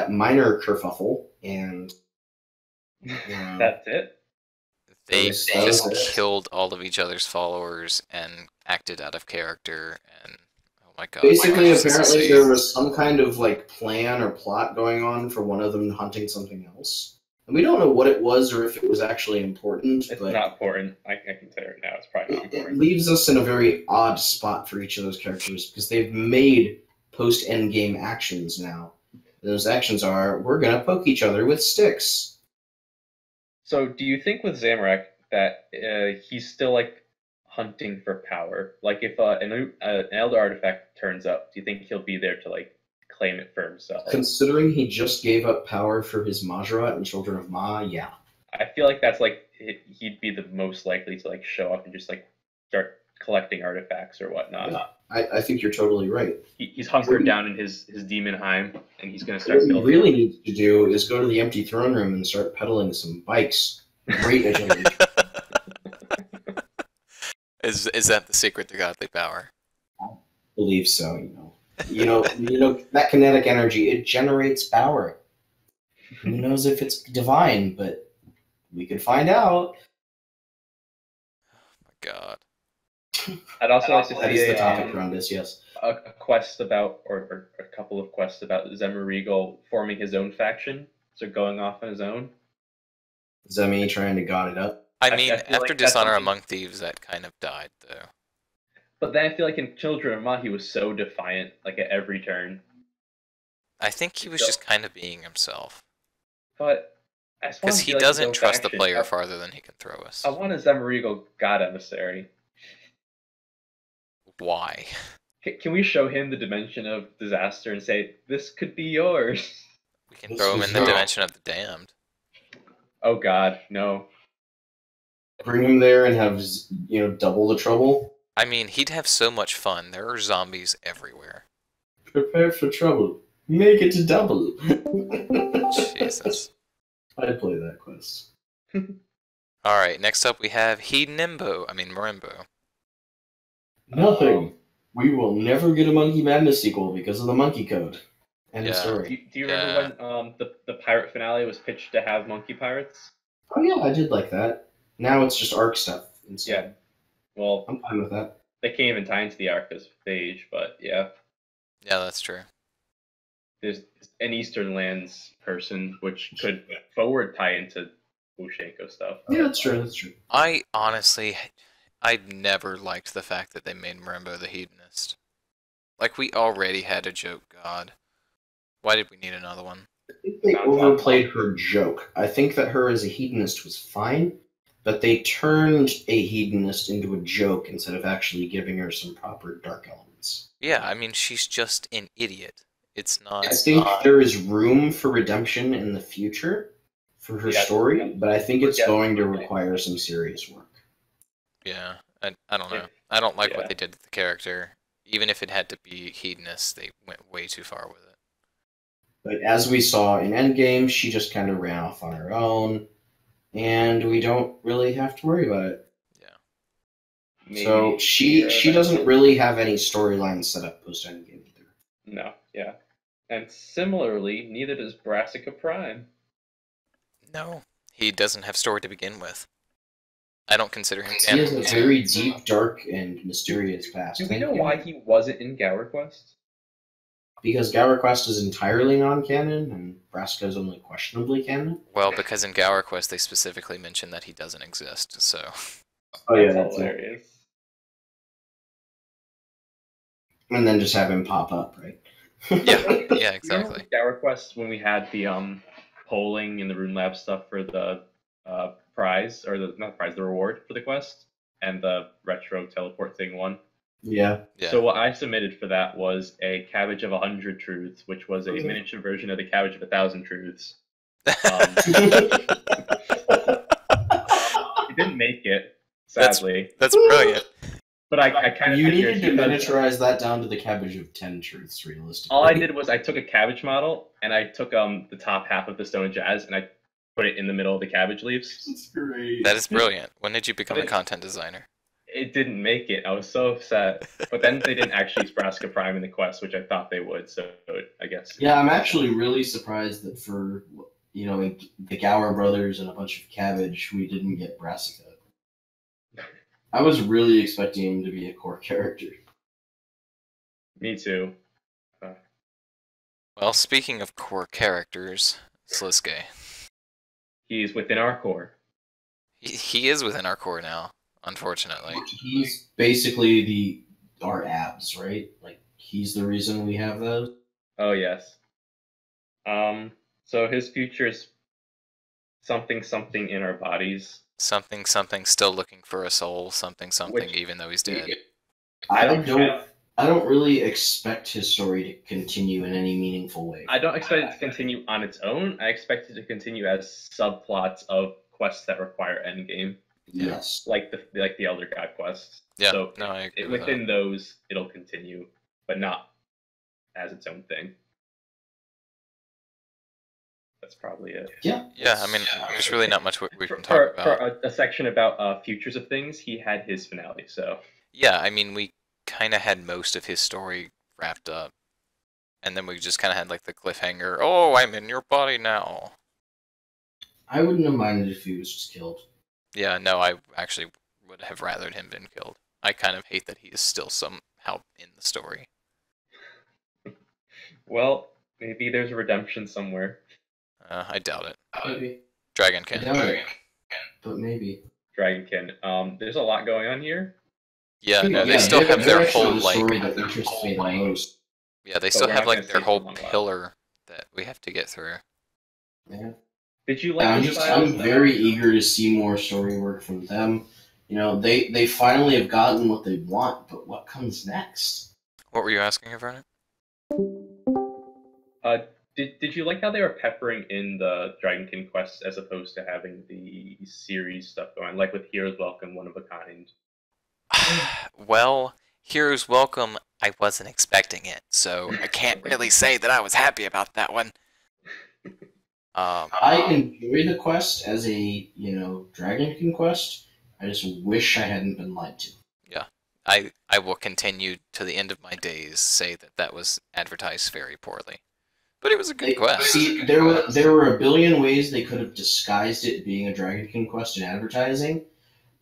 S3: minor kerfuffle, and
S2: that's it.
S1: They just killed all of each other's followers and acted out of character, and oh my god.
S3: Basically, apparently there was some kind of like plan or plot going on for one of them hunting something else. And we don't know what it was or if it was actually important.
S2: It's not important. I can tell you right now, it's probably not important.
S3: It leaves us in a very odd spot for each of those characters because they've made post-Endgame actions now. And those actions are, we're going to poke each other with sticks.
S2: So do you think with Zamorak that he's still like hunting for power? Like if an Elder artifact turns up, do you think he'll be there to like claim it for himself?
S3: Considering he just gave up power for his Majrat and Children of Ma, yeah.
S2: I feel like that's like he'd be the most likely to like show up and just like start collecting artifacts or whatnot.
S3: Yeah, I think you're totally right.
S2: He's hunkered down in his demon heim, and he's going to start
S3: building. What he really needs to do is go to the empty throne room and start peddling some bikes. Great agility.
S1: Is that the secret to godly power?
S3: I believe so, You know that kinetic energy, it generates power. Who knows if it's divine, but we could find out.
S1: Oh my god.
S2: I'd also like to see
S3: that is the topic, Crondis, yes.
S2: A quest about, or a couple of quests about Zemmer forming his own faction, so going off on his own.
S3: Zemi trying to god it up.
S1: I mean, after like Dishonor Among Thieves, that kind of died, though.
S2: But then I feel like in Children of Ma, he was so defiant, like at every turn.
S1: I think he was just kind of being himself.
S2: But I just want
S1: Because
S2: to
S1: he
S2: be like his
S1: doesn't
S2: own
S1: trust the
S2: faction.
S1: player farther than he can throw us.
S2: I want a Zemurigo God Emissary.
S1: Why?
S2: Can we show him the dimension of disaster and say, this could be yours?
S1: We can throw him in the dimension of the damned.
S2: Oh god, no.
S3: Bring him there and have, double the trouble.
S1: I mean, he'd have so much fun. There are zombies everywhere.
S3: Prepare for trouble. Make it to double.
S1: Jesus.
S3: I'd play that quest.
S1: Alright, next up we have Marimbo.
S3: Nothing. We will never get a Monkey Madness sequel because of the Monkey Code. End of
S1: Yeah.
S3: story.
S2: Do you remember when the pirate finale was pitched to have monkey pirates?
S3: Oh yeah, I did like that. Now it's just ARC stuff instead.
S2: Yeah. Well,
S3: I'm fine with that.
S2: they can't even tie into the arc as Phage, but yeah.
S1: Yeah, that's true.
S2: There's an Eastern Lands person which could forward tie into Ushenko stuff.
S3: Yeah, that's true.
S1: I never liked the fact that they made Marimbo the hedonist. Like, we already had a joke god. Why did we need another one?
S3: I think they overplayed her joke. I think that her as a hedonist was fine, but they turned a hedonist into a joke instead of actually giving her some proper dark elements.
S1: Yeah, I mean, she's just an idiot. It's not...
S3: I think there is room for redemption in the future for her story, but I think it's going to require some serious work.
S1: Yeah, I don't know. I don't like what they did with the character. Even if it had to be hedonist, they went way too far with it.
S3: But as we saw in Endgame, she just kind of ran off on her own, and we don't really have to worry about it.
S1: Yeah.
S2: Maybe
S3: so she doesn't really have any storyline set up post-Endgame either.
S2: No, yeah. And similarly, neither does Brassica Prime.
S1: No, he doesn't have story to begin with. I don't consider him
S3: He has a very deep, dark, and mysterious past.
S2: Do we know why he wasn't in Gower Quest?
S3: Because Gower Quest is entirely non-canon, and Brassica is only questionably canon?
S1: Well, because in Gower Quest they specifically mention that he doesn't exist, so...
S3: Oh yeah,
S2: that's hilarious.
S3: And then just have him pop up, right?
S1: yeah, exactly.
S2: Gower Quest, when we had the polling and the Rune Lab stuff for the prize, or not prize, the reward for the quest, and the retro teleport thing won.
S3: Yeah.
S2: So what I submitted for that was a Cabbage of 100 Truths, which was a miniature version of the Cabbage of 1,000 Truths. It didn't make it, sadly.
S1: That's brilliant.
S2: But I kind of
S3: you needed to miniaturize that down to the Cabbage of 10 Truths, realistically.
S2: All I did was I took a cabbage model and I took the top half of the Stone Jazz and I put it in the middle of the cabbage leaves.
S3: That's great.
S1: That is brilliant. When did you become a content designer?
S2: It didn't make it. I was so upset. But then they didn't actually use Brassica Prime in the quest, which I thought they would. So I guess.
S3: Yeah, I'm actually really surprised that for the Gower brothers and a bunch of cabbage, we didn't get Brassica. I was really expecting him to be a core character.
S2: Me too.
S1: Well, speaking of core characters, Sliske.
S2: He's within our core.
S1: He is within our core now, unfortunately.
S3: He's basically our abs, right? Like, he's the reason we have those.
S2: Oh, yes. So his future is something in our bodies.
S1: Something still looking for a soul, something even though he's dead.
S3: I don't really expect his story to continue in any meaningful way.
S2: I don't expect it to continue on its own. I expect it to continue as subplots of quests that require endgame.
S3: Yes.
S2: Like the Elder God quests.
S1: Yeah.
S2: So
S1: no, I agree
S2: within those it'll continue, but not as its own thing. That's probably it.
S3: Yeah.
S1: Yeah, I mean, there's really not much we can talk about.
S2: For a section about futures of things, he had his finale, so...
S1: Yeah, I mean, we kind of had most of his story wrapped up. And then we just kind of had, like, the cliffhanger, oh, I'm in your body now.
S3: I wouldn't have minded if he was just killed.
S1: Yeah, no, I actually would have rathered him been killed. I kind of hate that he is still somehow in the story.
S2: Well, maybe there's a redemption somewhere.
S1: I doubt it.
S3: Maybe.
S1: Dragonkin.
S3: But maybe.
S2: Dragonkin. There's a lot going on here.
S1: Yeah, no, they still have their whole, like... Yeah, they still have, like, their whole pillar that we have to get through.
S3: Yeah.
S2: Did you like
S3: I'm very eager to see more story work from them. You know, they finally have gotten what they want, but what comes next?
S1: What were you asking, Vernon?
S2: Did you like how they were peppering in the Dragonkin quests as opposed to having the series stuff going, like with Heroes Welcome, One of a Kind?
S1: Well, Heroes Welcome, I wasn't expecting it, so I can't really say that I was happy about that one.
S3: I enjoy the quest as a, Dragonkin quest. I just wish I hadn't been lied to.
S1: Yeah, I will continue to the end of my days say that that was advertised very poorly. But it was a good quest.
S3: See, there were a billion ways they could have disguised it being a Dragonkin quest in advertising,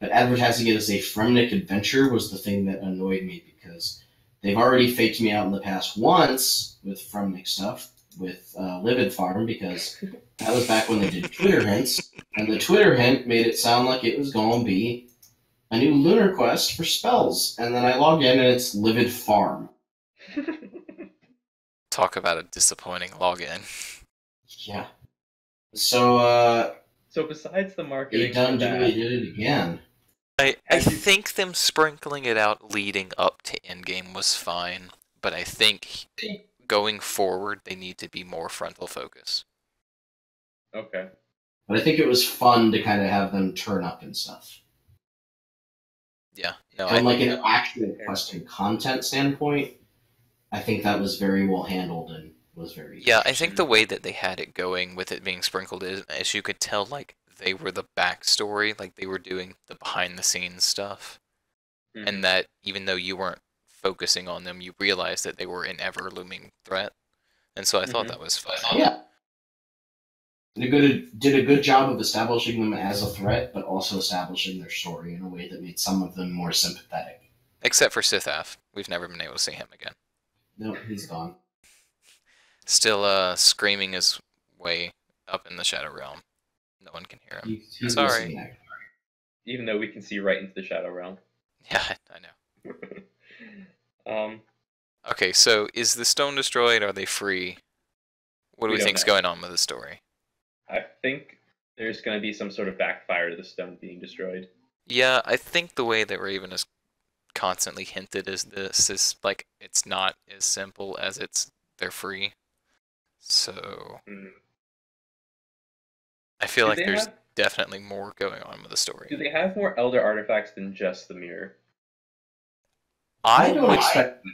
S3: but advertising it as a Fremnik adventure was the thing that annoyed me, because they've already faked me out in the past once with Fremnik stuff, with Livid Farm, because that was back when they did Twitter hints, and the Twitter hint made it sound like it was going to be a new lunar quest for spells, and then I log in and it's Livid Farm.
S1: Talk about a disappointing login.
S3: Yeah. So
S2: besides the marketing,
S3: they did it again.
S1: I think them sprinkling it out leading up to Endgame was fine, but I think going forward they need to be more frontal focus.
S2: Okay.
S3: But I think it was fun to kind of have them turn up and stuff.
S1: Yeah. No,
S3: From an actual quest and content standpoint, I think that was very well handled and was very...
S1: Yeah, I think the way that they had it going with it being sprinkled is, as you could tell, like, they were the backstory, like, they were doing the behind-the-scenes stuff. Mm-hmm. And that, even though you weren't focusing on them, you realized that they were an ever-looming threat. And so I thought that was fun.
S3: Yeah. Did a good job of establishing them as a threat, but also establishing their story in a way that made some of them more sympathetic.
S1: Except for Sithaf. We've never been able to see him again.
S3: No, he's gone.
S1: Still screaming his way up in the Shadow Realm. No one can hear him.
S3: He's
S1: sorry.
S2: Even though we can see right into the Shadow Realm.
S1: Yeah, I know. Okay, so is the stone destroyed? Are they free? What do we think's going on with the story?
S2: I think there's going to be some sort of backfire to the stone being destroyed.
S1: Yeah, I think the way that Raven has constantly hinted is this is like it's not as simple as they're free. So I feel like there's definitely more going on with the story.
S2: Do they have more Elder artifacts than just the mirror?
S3: I don't expect.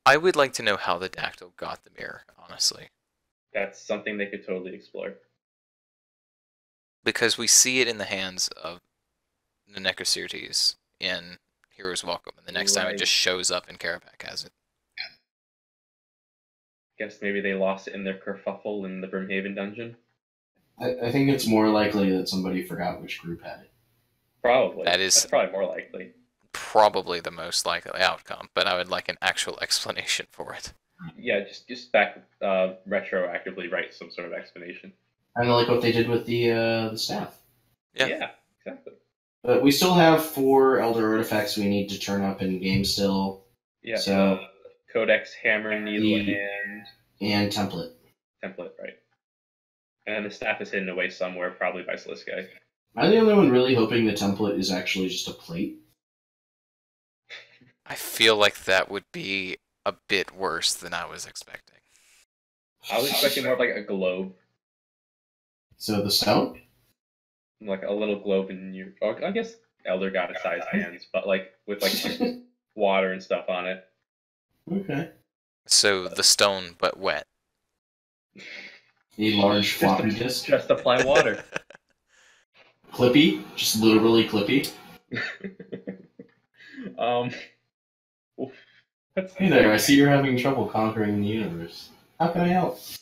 S1: I would like to know how the Dactyl got the mirror, honestly.
S2: That's something they could totally explore.
S1: Because we see it in the hands of the Necrocertes in Heroes Welcome, and the next time it just shows up and Karapak has it.
S2: Guess maybe they lost it in their kerfuffle in the Brimhaven dungeon?
S3: I think it's more likely that somebody forgot which group had it.
S2: Probably.
S1: That's
S2: probably more likely.
S1: Probably the most likely outcome, but I would like an actual explanation for it.
S2: Yeah, just back retroactively write some sort of explanation.
S3: Kind of like what they did with the staff.
S2: Yeah, exactly.
S3: But we still have 4 Elder artifacts we need to turn up in game still.
S2: Yeah.
S3: So
S2: Codex, Hammer, Needle,
S3: and Template.
S2: Template, right. And then the staff is hidden away somewhere, probably by Sliske.
S3: Am I the only one really hoping the template is actually just a plate?
S1: I feel like that would be a bit worse than I was expecting.
S2: I was expecting more of like a globe.
S3: So the stone?
S2: Like a little globe in your... Or I guess Elder Goddess-sized hands, but like with like water and stuff on it.
S3: Okay.
S1: So the stone, but wet.
S3: A large floppy disk?
S2: Just apply water.
S3: Clippy? Just literally Clippy? Hey there, I see you're having trouble conquering the universe. How can I help?
S2: So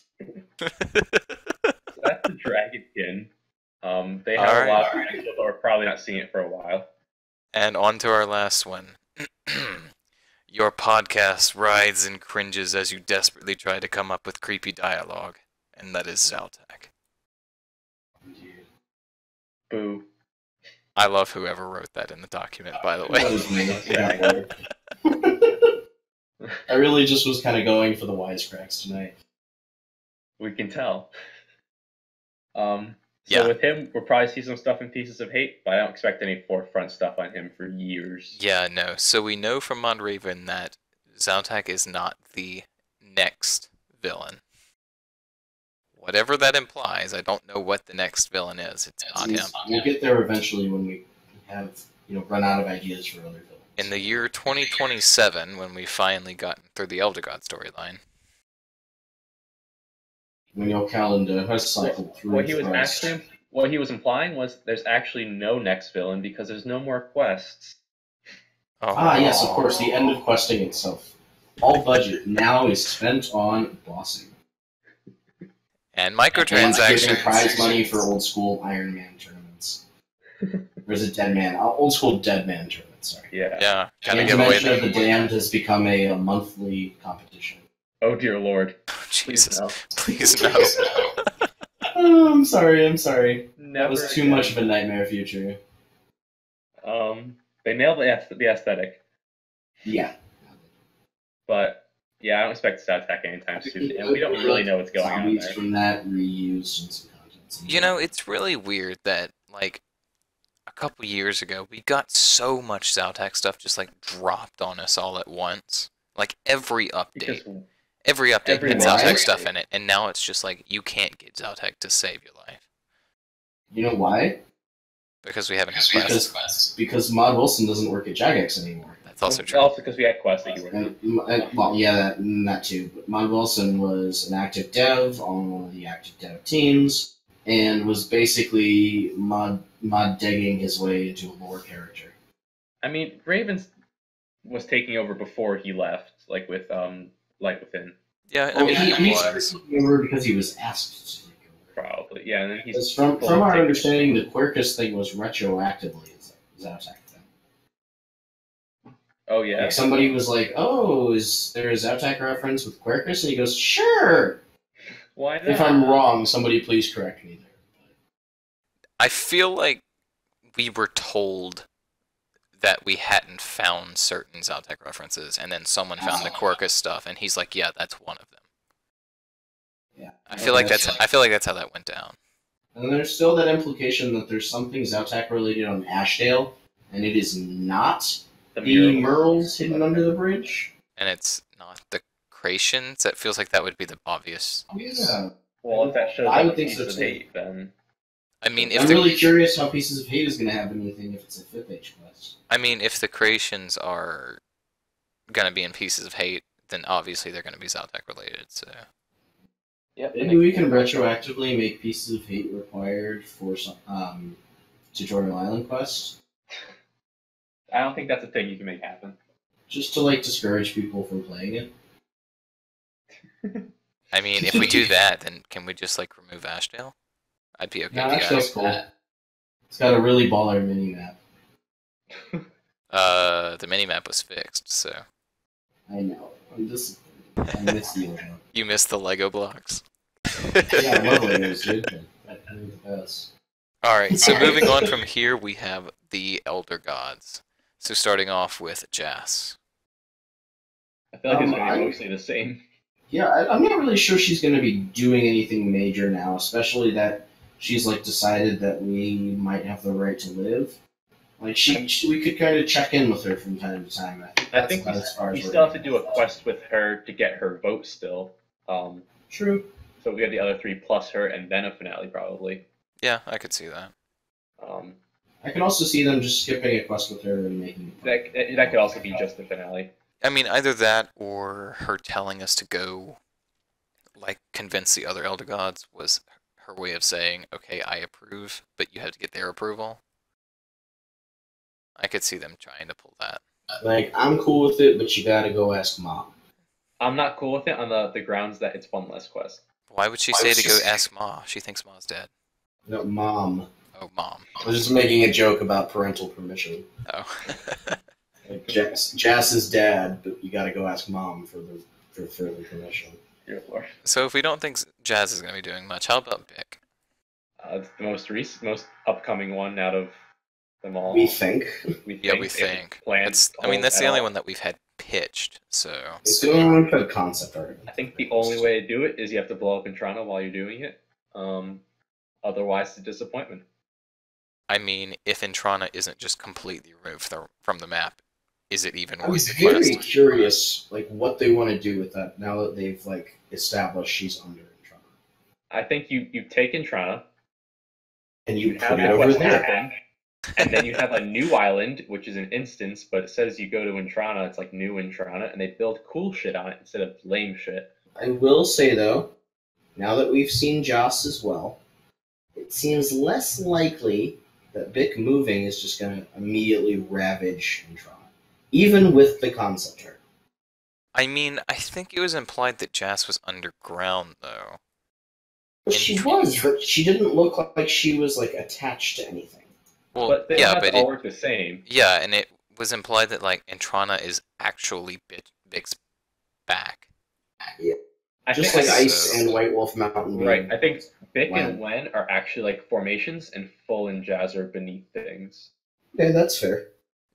S2: that's the Dragonkin. They have a lot of people that are probably not seeing it for a while.
S1: And on to our last one. Your podcast writhes and cringes as you desperately try to come up with creepy dialogue. And that is Zaltak.
S2: Boo.
S1: I love whoever wrote that in the document, by the way.
S3: That was me. I really just was kind of going for the wisecracks tonight.
S2: We can tell. So with him, we'll probably see some stuff in Pieces of Hate, but I don't expect any forefront stuff on him for years.
S1: Yeah, no. So we know from Mondraven that Zautak is not the next villain. Whatever that implies, I don't know what the next villain is. It's not him.
S3: We'll get there eventually when we have, run out of ideas for other villains.
S1: In the year 2027, when we've finally gotten through the Elder God storyline.
S3: When your calendar has cycled through.
S2: What he was implying was there's actually no next villain because there's no more quests.
S3: Oh. Yes, of course, the end of questing itself. All budget now is spent on bossing.
S1: And microtransactions.
S3: And giving prize money for old school Iron Man tournaments. Or is it Dead Man? Old school Dead Man tournaments, sorry.
S1: Yeah.
S3: The Dimension of the Damned has become a monthly competition.
S2: Oh dear lord.
S1: Oh, Jesus. Please no.
S3: Oh, I'm sorry. That was too
S2: again.
S3: much of a nightmare future.
S2: They nailed the aesthetic.
S3: Yeah.
S2: But yeah, I don't expect Zautak anytime soon, and we don't really know what's going on there.
S3: From that reused in some content.
S1: It's really weird that, like, a couple years ago, we got so much Zautak stuff just, like, dropped on us all at once. Like, every update. Every update had Zautak stuff in it, and now it's just like, you can't get Zautak to save your life.
S3: You know why?
S1: Because we haven't had quests.
S3: Because Mod Wilson doesn't work at Jagex anymore.
S1: That's also true.
S2: Also because we had quests that you were
S3: that too. But Mod Wilson was an active dev on one of the active dev teams, and was basically mod digging his way into a lore character.
S2: I mean, Ravens was taking over before he left, like with Light Within.
S1: Yeah, I mean, he was.
S3: Because he was asked to take over.
S2: Probably, yeah. And then he's
S3: from our understanding, the Quercus thing was retroactively Zautak thing.
S2: Oh yeah.
S3: Like somebody was like, "Oh, is there a Zautak reference with Quercus?" And he goes, "Sure."
S2: Why not?
S3: If I'm wrong, somebody please correct me there.
S1: I feel like we were told that we hadn't found certain Zautak references, and then someone found the Quercus stuff, and he's like, "Yeah, that's one of them."
S3: Yeah,
S1: I feel like that's how that went down.
S3: And there's still that implication that there's something Zautak related on Ashdale, and it is not the murals hidden under the bridge.
S1: And it's not the Creations. That feels like that would be the obvious.
S3: Yeah.
S2: Well, if that shows
S3: I
S2: up
S3: would think
S2: Pieces
S3: so
S2: of
S3: too.
S2: Hate, then
S1: I mean,
S3: I'm really curious how Pieces of Hate is going to have anything if it's a 5th age quest.
S1: I mean, if the Creations are going to be in Pieces of Hate, then obviously they're going to be Zautak related. So.
S2: Yep.
S3: Maybe we can retroactively make Pieces of Hate required for some Tutorial Island quests.
S2: I don't think that's a thing you can make happen.
S3: Just to discourage people from playing it.
S1: I mean, if we do that, then can we just remove Ashdale? I'd be okay with that.
S3: Ashdale's cool. It's got a really baller mini-map.
S1: The mini-map was fixed, so...
S3: I know. I'm disappointed. I miss the Lego.
S1: You missed the Lego blocks.
S3: Yeah, I love Legos, dude. They're the best.
S1: Alright, so moving on from here, we have the Elder Gods. So starting off with Jas.
S2: I feel like it's going to be mostly the same.
S3: Yeah, I'm not really sure she's going to be doing anything major now, especially that she's decided that we might have the right to live. We could kind of check in with her from time to time.
S2: I think we still have to do a quest with her to get her vote still.
S3: True.
S2: So we have the other 3 plus her, and then a finale probably.
S1: Yeah, I could see that.
S3: I can also see them just skipping a quest with her and making it.
S2: That could also be just the finale.
S1: I mean, either that or her telling us to go, convince the other Elder Gods was her way of saying, okay, I approve, but you have to get their approval. I could see them trying to pull that.
S3: I'm cool with it, but you gotta go ask Mom.
S2: I'm not cool with it on the grounds that it's one less quest.
S1: Why would she say to go ask Ma? She thinks Ma's dead.
S3: No, Mom.
S1: Oh, Mom.
S3: I was just making a joke about parental permission.
S1: Oh.
S3: Jas's dad, but you gotta go ask Mom for further permission.
S1: So if we don't think Jas is going to be doing much, how about Bick?
S2: It's the most upcoming one out of them all.
S3: We think.
S1: We think. That's the only one that we've had pitched, so...
S3: It's the only one we've had concept art.
S2: I think the only way to do it is you have to blow up in Toronto while you're doing it. Otherwise, it's a disappointment.
S1: I mean, if Intrana isn't just completely removed from the map, is it even
S3: I'm
S1: worth the
S3: very
S1: quest?
S3: curious, like, what they want to do with that now that they've, like, established she's under Intrana.
S2: I think you take Intrana,
S3: And
S2: you
S3: you
S2: have
S3: put it
S2: the
S3: over
S2: quest
S3: there.
S2: happen, and then you have a new island, which is an instance, but it says you go to Intrana, it's like new Intrana, and they build cool shit on it instead of lame shit.
S3: I will say, though, now that we've seen Joss as well, it seems less likely that Bick moving is just going to immediately ravage Intrana, even with the concept art.
S1: I mean, I think it was implied that Jas was underground, though.
S3: But she was, but she didn't look like she was, like, attached to anything.
S1: Well,
S2: But they
S1: yeah,
S2: have
S1: but
S2: to all work the same.
S1: Yeah, and it was implied that, like, Intrana is actually Bick's back.
S3: Yeah.
S2: I
S3: Just
S2: think
S3: like Ice and White Wolf Mountain.
S2: Right. I think Bick
S3: Wen.
S2: and Wen are actually like formations, and Full and Jazz are beneath things.
S3: Okay, that's fair.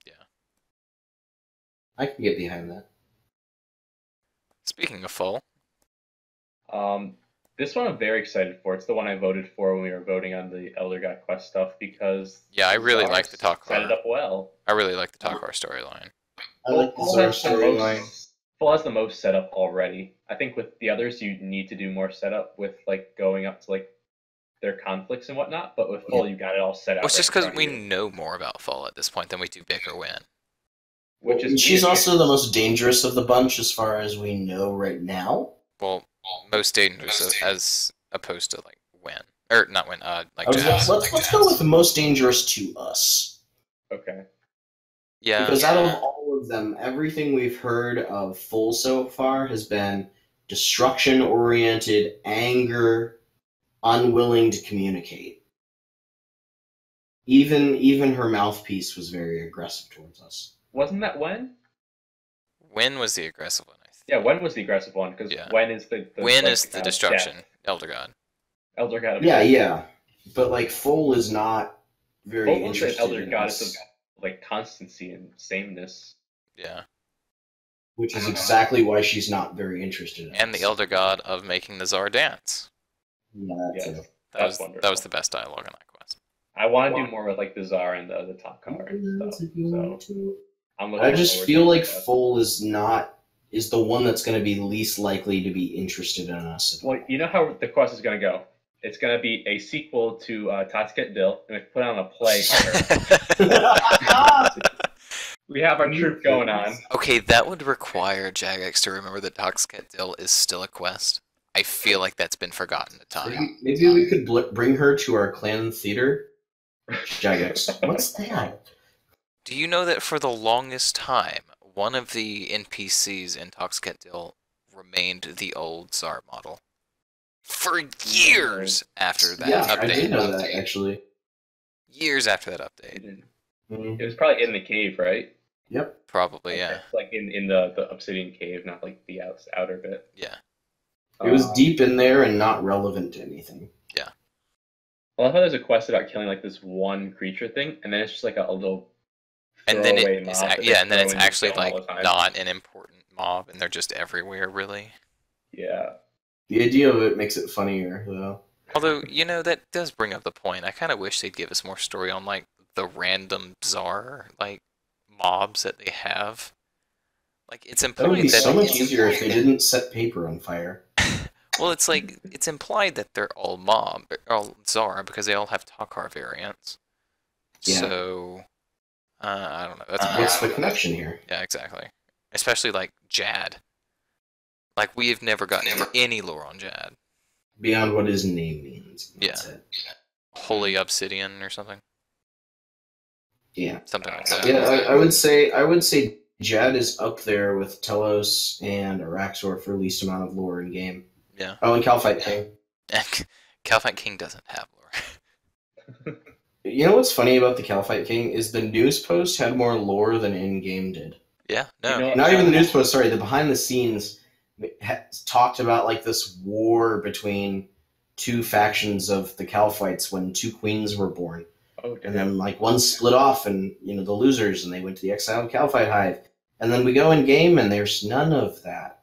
S1: Yeah.
S3: I can get behind that.
S1: Speaking of Full,
S2: this one I'm very excited for. It's the one I voted for when we were voting on the Elder God quest stuff because
S1: yeah, I really
S2: Zara
S1: like the Talkar.
S2: set it up well.
S1: I really like the Talkar storyline.
S3: I like the Zara storyline.
S2: Full has the most setup already. I think with the others you need to do more setup with like going up to like their conflicts and whatnot, but with Full you got it all set out.
S1: Well, it's just because we
S2: you.
S1: know more about Full at this point than we do Bick or Wen.
S2: Which is
S3: She's also the most dangerous of the bunch as far as we know right now.
S1: Well, most dangerous as opposed to like Wen. Or not Wen, like
S3: Jazz.
S1: Jazz.
S3: Let's go with the most dangerous to us.
S2: Okay.
S1: Yeah.
S3: Because out of all of them, everything we've heard of Full so far has been destruction-oriented, anger, unwilling to communicate. Even her mouthpiece was very aggressive towards us.
S2: Wasn't that Wen?
S1: Wen was the aggressive one, I think.
S2: Yeah, Wen was the aggressive one, because Wen is the
S1: Wen is the destruction,
S2: death.
S1: Elder God.
S2: Elder God.
S3: Yeah. But, like, Full is not very interested
S2: Elder
S3: in
S2: God
S3: this.
S2: is like constancy and sameness.
S1: Yeah.
S3: Which is exactly why she's not very interested in
S1: And the Elder God of making the Tsar dance.
S3: Yeah,
S1: that was the best dialogue in that quest.
S2: I want to do more with like the Tsar and the Talkar and stuff. So
S3: I just feel like Full is the one that's going to be least likely to be interested in us.
S2: Well, you know how the quest is going to go. It's going to be a sequel to Amascut Dill, and we put on a play. We have our troop going on.
S1: Okay, that would require Jagex to remember that Amascut Dill is still a quest. I feel like that's been forgotten at time.
S3: Maybe we could bring her to our clan theater. Jagex, what's that?
S1: Do you know that for the longest time, one of the NPCs in Amascut Dill remained the old Tsar model? For years after that update.
S3: I did know that, actually.
S1: Years after that update.
S2: It was probably in the cave, right?
S3: Yep.
S1: Probably, yeah.
S2: Like in the obsidian cave, not like the outer bit.
S1: Yeah.
S3: It was deep in there and not relevant to anything.
S1: Yeah.
S2: Well, I thought there's a quest about killing like this one creature thing, and then it's just like a little.
S1: And then it's actually like not an important mob, and they're just everywhere, really.
S2: Yeah.
S3: The idea of it makes it funnier, though.
S1: Although, you know, that does bring up the point. I kind of wish they'd give us more story on, like, the random Tsar, like, mobs that they have. Like, it's implied
S3: that would be so much easier if they didn't set paper on fire.
S1: Well, it's like, it's implied that they're all Tsar, because they all have Talkar variants. Yeah. So, I don't know.
S3: What's the connection here?
S1: Yeah, exactly. Especially, like, Jad. Like, we have never gotten any lore on Jad.
S3: Beyond what his name means.
S1: That's it. Holy Obsidian or something?
S3: Yeah.
S1: Something like that.
S3: Yeah, I would say Jad is up there with Telos and Araxor for least amount of lore in game.
S1: Yeah.
S3: Oh, and Calphite King.
S1: Calphite King doesn't have lore.
S3: You know what's funny about the Calphite King is the news post had more lore than in-game did.
S1: Yeah, no.
S3: Not even the news post, sorry, the behind the scenes talked about like this war between two factions of the Calphites when two queens were born.
S2: Okay.
S3: And then like one split off and the losers and they went to the exiled Calphite hive. And then we go in game and there's none of that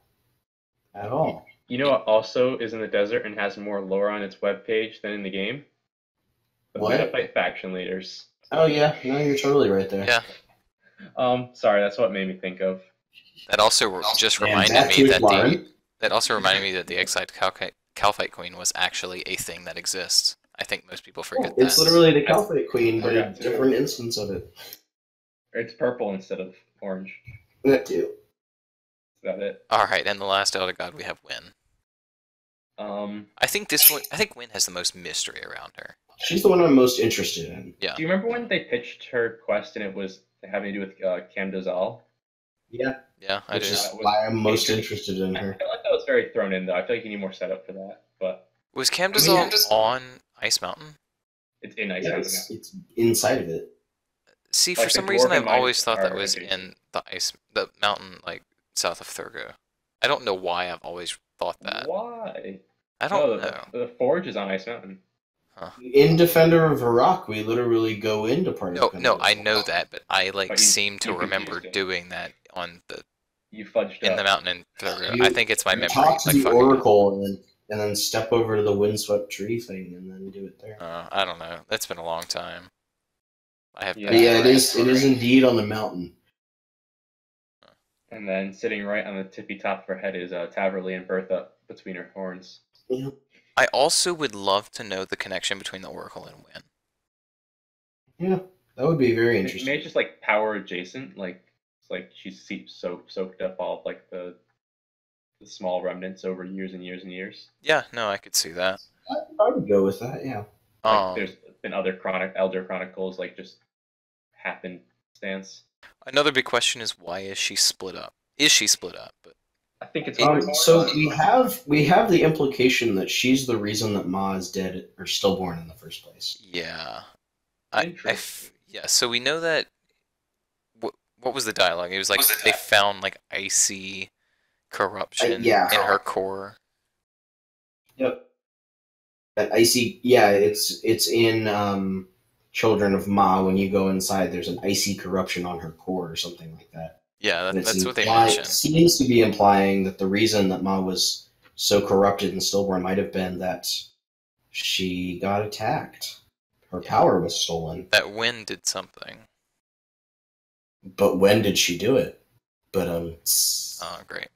S3: at all.
S2: You know what also is in the desert and has more lore on its webpage than in the game? The
S3: What?
S2: Metaphyte faction leaders.
S3: Oh yeah, no, you're totally right there.
S1: Yeah.
S2: Sorry, that's what made me think of.
S1: That also just
S3: And
S1: reminded
S3: back
S1: me
S3: to
S1: that
S3: Lauren.
S1: that also reminded me that the Exiled Calphite Queen was actually a thing that exists. I think most people forget
S3: It's
S1: that.
S3: literally the Calphite Queen, but a
S2: forgot to.
S3: different instance of it.
S2: It's purple instead of orange.
S3: That too.
S2: Is that it?
S1: Alright, and the last Elder God we have Wynn. I think Wynn has the most mystery around her.
S3: She's the one I'm most interested in.
S1: Yeah.
S2: Do you remember when they pitched her quest and it was having to do with Cam Dazal?
S3: Yeah.
S1: Yeah, I
S3: Which
S1: do.
S3: is why I'm most interested in her.
S2: I feel like that was very thrown in, though. I feel like you need more setup for that. But
S1: Was Cam Dazal on Ice Mountain?
S2: it's in Ice
S3: Yeah,
S2: Mountain.
S3: it's inside of it.
S1: See,
S2: Like
S1: for
S2: the
S1: some reason,
S2: dwarven
S1: I've always
S2: mines
S1: thought that
S2: are
S1: was
S2: adjacent.
S1: in the mountain, like, south of Thurgo. I don't know why I've always thought that.
S2: Why?
S1: I don't
S2: No,
S1: know.
S2: the Forge is on Ice Mountain.
S1: Huh.
S3: In Defender of Varrock, we literally go into part of
S1: No,
S3: Defender
S1: I
S3: of
S1: know
S3: Varrock.
S1: that, but I, like,
S2: But
S1: seem to
S2: you
S1: remember
S2: confused it.
S1: doing that on the
S2: You fudged
S1: in
S2: up.
S1: the mountain in Thurgo.
S3: You-
S1: I think it's my
S3: You
S1: memory.
S3: talk to
S1: Like,
S3: the
S1: fucking up.
S3: Oracle and then step over to the windswept tree thing and then do it there.
S1: I don't know. That's been a long time. I have.
S2: Yeah.
S3: But yeah, it is indeed on the mountain.
S2: And then sitting right on the tippy top of her head is Taverly and Bertha between her horns.
S3: Yeah.
S1: I also would love to know the connection between the Oracle and Wynn.
S3: Yeah, that would be very
S2: Maybe
S3: interesting.
S2: it's just like power adjacent, like it's like she's soaked up all of like the small remnants over years and years and years.
S1: Yeah, no, I could see that.
S3: I would go with that, yeah.
S2: Like there's been other Elder Chronicles like just happenstance.
S1: Another big question is, why is she split up? Is she split up? But
S2: I think it's
S3: So we have the implication that she's the reason that Ma is dead or stillborn in the first place.
S1: yeah,
S2: Interesting.
S1: So we know that. What was the dialogue? It was like they found like icy corruption in her core.
S3: Yep. That icy, yeah, it's in Children of Ma. When you go inside, there's an icy corruption on her core or something like that.
S1: Yeah, that's what they
S3: It
S1: mentioned.
S3: seems to be implying that the reason that Ma was so corrupted and stillborn might have been that she got attacked. Her power was stolen.
S1: That Wynn did something.
S3: But when did she do it? But
S1: Oh, great.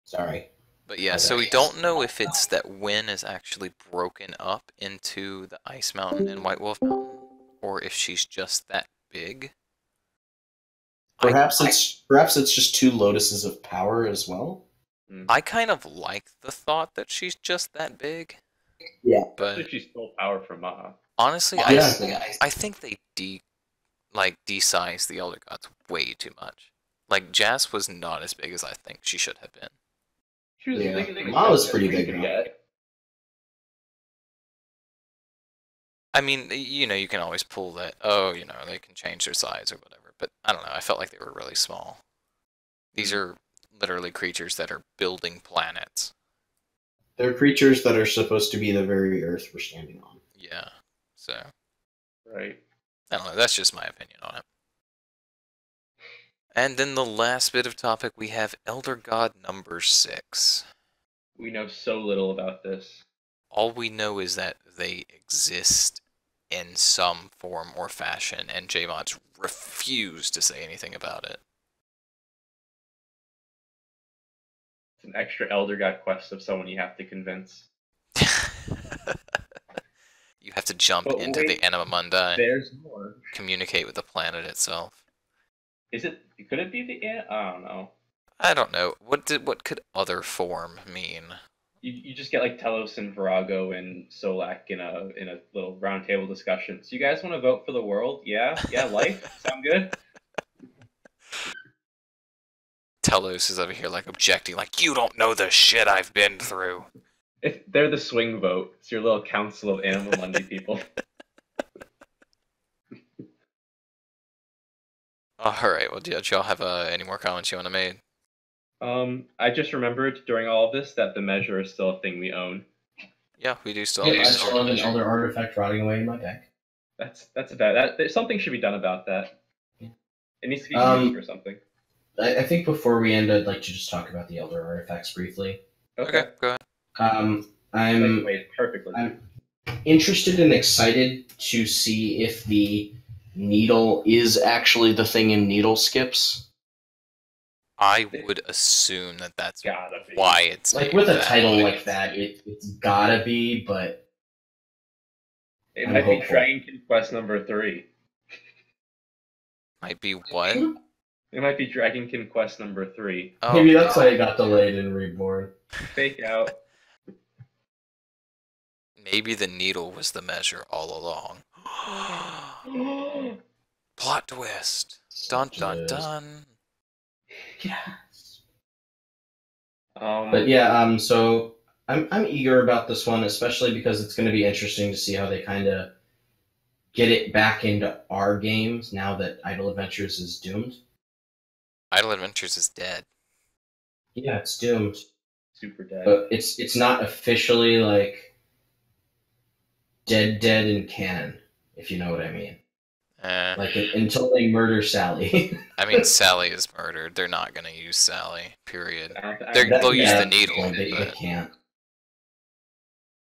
S3: Sorry.
S1: But yeah, so we don't know if it's that Wynn is actually broken up into the Ice Mountain and White Wolf Mountain, or if she's just that big.
S3: Perhaps it's just two lotuses of power as well.
S1: I kind of like the thought that she's just that big.
S3: Yeah,
S1: but
S2: she stole power from Ma.
S1: Honestly, I think they de-size the Elder Gods way too much. Like, Jas was not as big as I think she should have been.
S2: She was
S3: Ma was pretty big.
S1: I mean, you can always pull that, they can change their size or whatever, but I don't know, I felt like they were really small. These are literally creatures that are building planets.
S3: They're creatures that are supposed to be the very earth we're standing on.
S1: Yeah, so.
S2: Right.
S1: I don't know, that's just my opinion on it. And then the last bit of topic, we have Elder God number 6.
S2: We know so little about this.
S1: All we know is that they exist in some form or fashion, and JMods refuse to say anything about it.
S2: It's an extra Elder God quest of someone you have to convince.
S1: You have to jump into the Anima Mundi.
S2: There's more.
S1: Communicate with the planet itself.
S2: Could it be the I don't know.
S1: I don't know. What could other form mean?
S2: You just get like Telos and Virago and Solak in a little round table discussion. So you guys want to vote for the world? Yeah, life sound good.
S1: Telos is over here like objecting, like, you don't know the shit I've been through.
S2: They're the swing vote. It's your little council of Anima Mundi people.
S1: Alright, well, do y'all have any more comments you want to make?
S2: I just remembered during all of this that the measure is still a thing we own.
S1: Yeah, we do still.
S3: I still have an Elder artifact rotting away in my deck.
S2: That's about that. Something should be done about that.
S3: Yeah.
S2: It needs to be used or something.
S3: I think before we end, I'd like to just talk about the Elder artifacts briefly.
S1: Okay, go ahead.
S2: Wait, perfectly.
S3: interested and excited to see if the needle is actually the thing in needle skips.
S1: I would assume that that's
S2: Gotta be.
S1: why it's
S3: Like,
S1: named
S3: with a
S1: that.
S3: title like that, it's gotta be, but
S2: It
S3: I'm
S2: might be
S3: hopeful.
S2: Dragon Conquest number 3.
S1: Might be what?
S2: It might be Dragon Conquest number 3.
S1: Oh,
S3: Maybe that's why it got delayed in Reborn.
S2: Fake out.
S1: maybe the needle was the measure all along. Plot twist. Dun dun dun.
S3: Yes.
S2: Um,
S3: But yeah, so I'm eager about this one, especially because it's going to be interesting to see how they kind of get it back into our games now that Idle Adventures is doomed.
S1: Idle Adventures is dead.
S3: Yeah, it's doomed,
S2: super dead.
S3: but it's not officially like dead in canon, if you know what I mean. Like until they murder Sally.
S1: I mean, Sally is murdered. They're not going to use Sally. Period.
S2: They'll
S1: use the needle.
S3: They can't.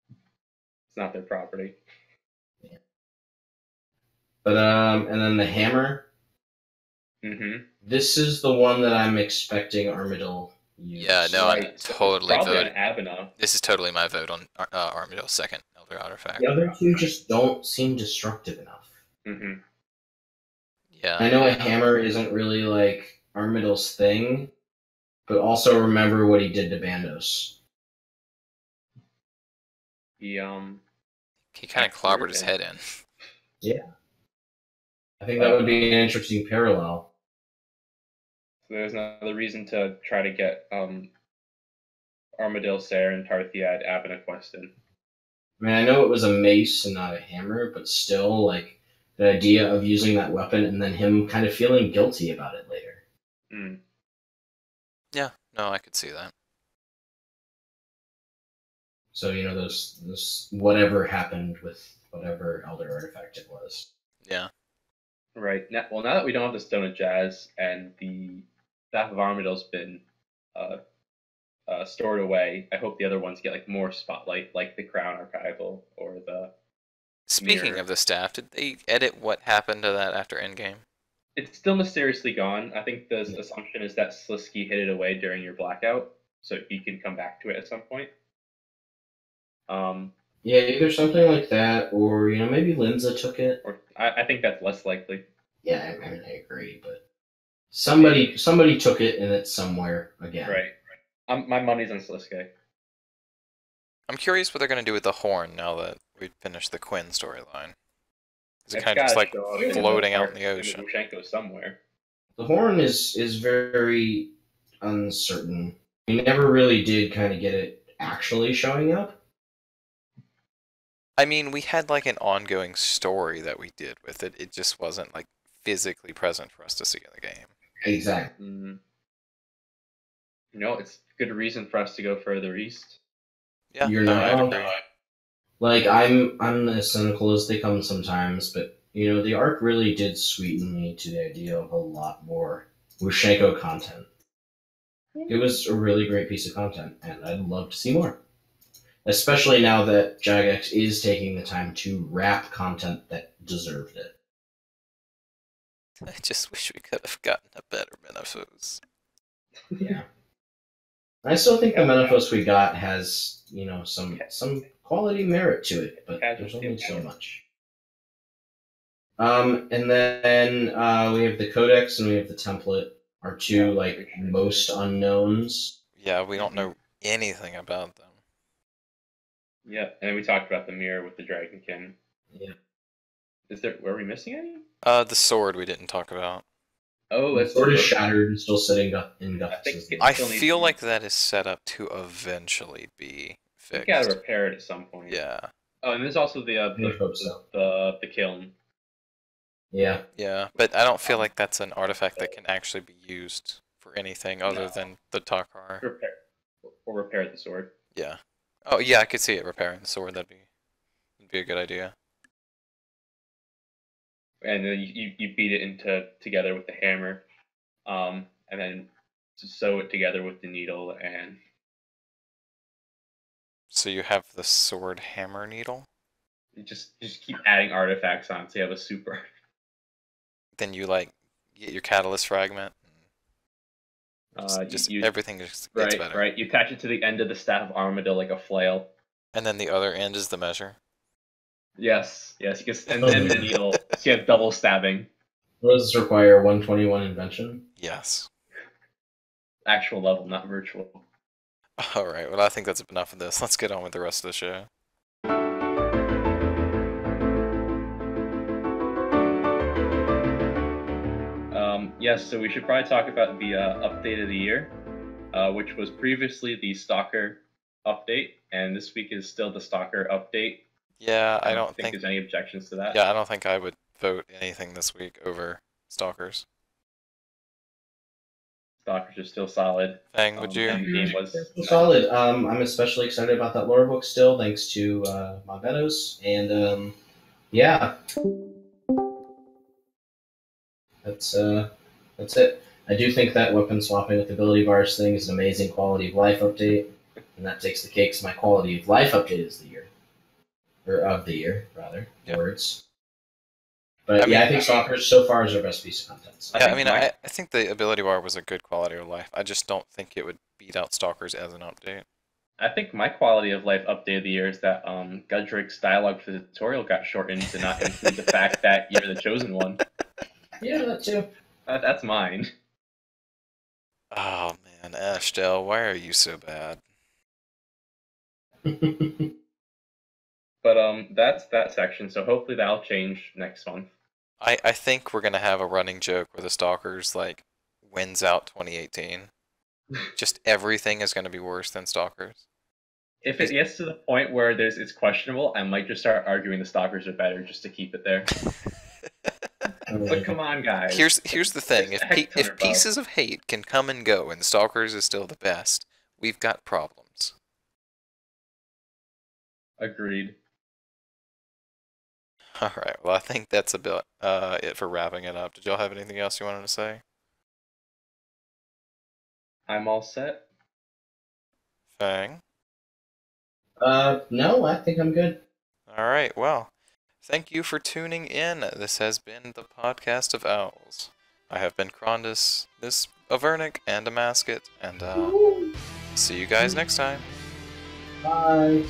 S2: It's not their property.
S3: Yeah. But and then the hammer.
S2: Mm-hmm.
S3: This is the one that I'm expecting Armadillo use.
S1: Yeah, no,
S2: Right.
S1: I'm totally voting.
S2: Abina.
S1: This is totally my vote on Armadillo's second Elder Artifact.
S3: The other two just don't seem destructive enough.
S2: Mm-hmm.
S1: Yeah.
S3: I know a hammer isn't really like Armadillo's thing, but also remember what he did to Bandos.
S2: He
S1: kind of clobbered his head in.
S3: Yeah. I think that would be an interesting parallel.
S2: So there's another reason to try to get Armadillo, Sarah, and Tarthiad Abina quested.
S3: I mean, I know it was a mace and not a hammer, but still, like, the idea of using that weapon and then him kind of feeling guilty about it later.
S2: Mm.
S1: Yeah, no, I could see that.
S3: So, you know, those whatever happened with whatever Elder Artifact it was.
S1: Yeah.
S2: Right. Now that we don't have the Stone of Jazz and the Staff of Armadillo's been stored away, I hope the other ones get like more spotlight, like the Crown Archival or the.
S1: Speaking of the staff, did they edit what happened to that after Endgame?
S2: It's still mysteriously gone. I think the assumption is that Slisky hid it away during your blackout, so he can come back to it at some point.
S3: Yeah, either something like that, or you know, maybe Linza took it.
S2: Or I think that's less likely.
S3: Yeah, I mean, I agree, but somebody took it, and it's somewhere again.
S2: Right. My money's on Slisky.
S1: I'm curious what they're going to do with the horn now that we've finished the Quinn storyline. Is it kind of just like floating out in the ocean?
S2: Somewhere.
S3: The horn is very uncertain. We never really did kind of get it actually showing up.
S1: I mean, we had like an ongoing story that we did with it. It just wasn't like physically present for us to see in the game.
S3: Exactly.
S2: You know, it's good reason for us to go further east.
S1: Yeah,
S3: you're not wrong. Like I'm as cynical as they come sometimes, but you know, the arc really did sweeten me to the idea of a lot more Wushenko content. It was a really great piece of content, and I'd love to see more. Especially now that Jagex is taking the time to wrap content that deserved it.
S1: I just wish we could have gotten a better Menaphos.
S3: Yeah. I still think the Menaphos we got has, you know, some quality merit to it, but there's only so much. And then we have the Codex and we have the template, our two like most unknowns.
S1: Yeah, we don't know anything about them.
S2: Yeah, and we talked about the mirror with the Dragonkin.
S3: Yeah.
S2: Were we missing any?
S1: The sword we didn't talk about.
S2: Oh,
S3: the sword is shattered and still sitting in Gus's.
S1: I feel like that is set up to eventually be fixed.
S2: You gotta repair it at some point.
S1: Yeah.
S2: Oh, and there's also the kiln.
S3: Yeah.
S1: Yeah, but I don't feel like that's an artifact that can actually be used for anything other than the Takar.
S2: Repair the sword.
S1: Yeah. Oh yeah, I could see it repairing the sword. That'd be a good idea.
S2: And then you beat it together with the hammer, and then sew it together with the needle and.
S1: So you have the sword hammer needle?
S2: You just keep adding artifacts on, so you have a super.
S1: Then you like get your catalyst fragment. Everything just gets better.
S2: Right. You attach it to the end of the staff of Armadillo like a flail.
S1: And then the other end is the measure.
S2: Yes. You can, and then the needle. So you have double stabbing.
S3: Does this require 121 invention?
S1: Yes.
S2: Actual level, not virtual.
S1: Alright, well I think that's enough of this. Let's get on with the rest of the show.
S2: Yes, so we should probably talk about the update of the year, which was previously the Stalker update, and this week is still the Stalker update.
S1: Yeah,
S2: I don't think there's any objections to that.
S1: Yeah, I don't think I would vote anything this week over Stalkers.
S2: Stalkers are still solid.
S1: Fang, would you?
S2: The game was
S3: solid. I'm especially excited about that lore book still, thanks to Monvenos, and yeah, that's it. I do think that weapon swapping with ability bars thing is an amazing quality of life update, and that takes the cakes. My quality of life update is the year, or of the year rather. Yep. Words. But I think Stalkers so far is our best piece of content.
S1: I think the ability bar was a good quality of life. I just don't think it would beat out Stalkers as an update.
S2: I think my quality of life update of the year is that Gudrick's dialogue for the tutorial got shortened to not include the fact that you're the chosen one.
S3: Yeah, that too.
S2: That's mine.
S1: Oh man, Ashtel, why are you so bad?
S2: But that's that section, so hopefully that'll change next month.
S1: I think we're gonna have a running joke where the Stalkers like wins out 2018. Just everything is gonna be worse than Stalkers.
S2: If it gets to the point where it's questionable, I might just start arguing the Stalkers are better just to keep it there. But come on, guys.
S1: Here's the thing: if Pieces of Hate can come and go and Stalkers is still the best, we've got problems.
S2: Agreed.
S1: All right. Well, I think that's about it for wrapping it up. Did y'all have anything else you wanted to say?
S2: I'm all set.
S1: Fang?
S3: No, I think I'm good.
S1: All right. Well, thank you for tuning in. This has been the Podcast of Owls. I have been Crondis, this Avernic, and Amascut, and see you guys next time.
S3: Bye.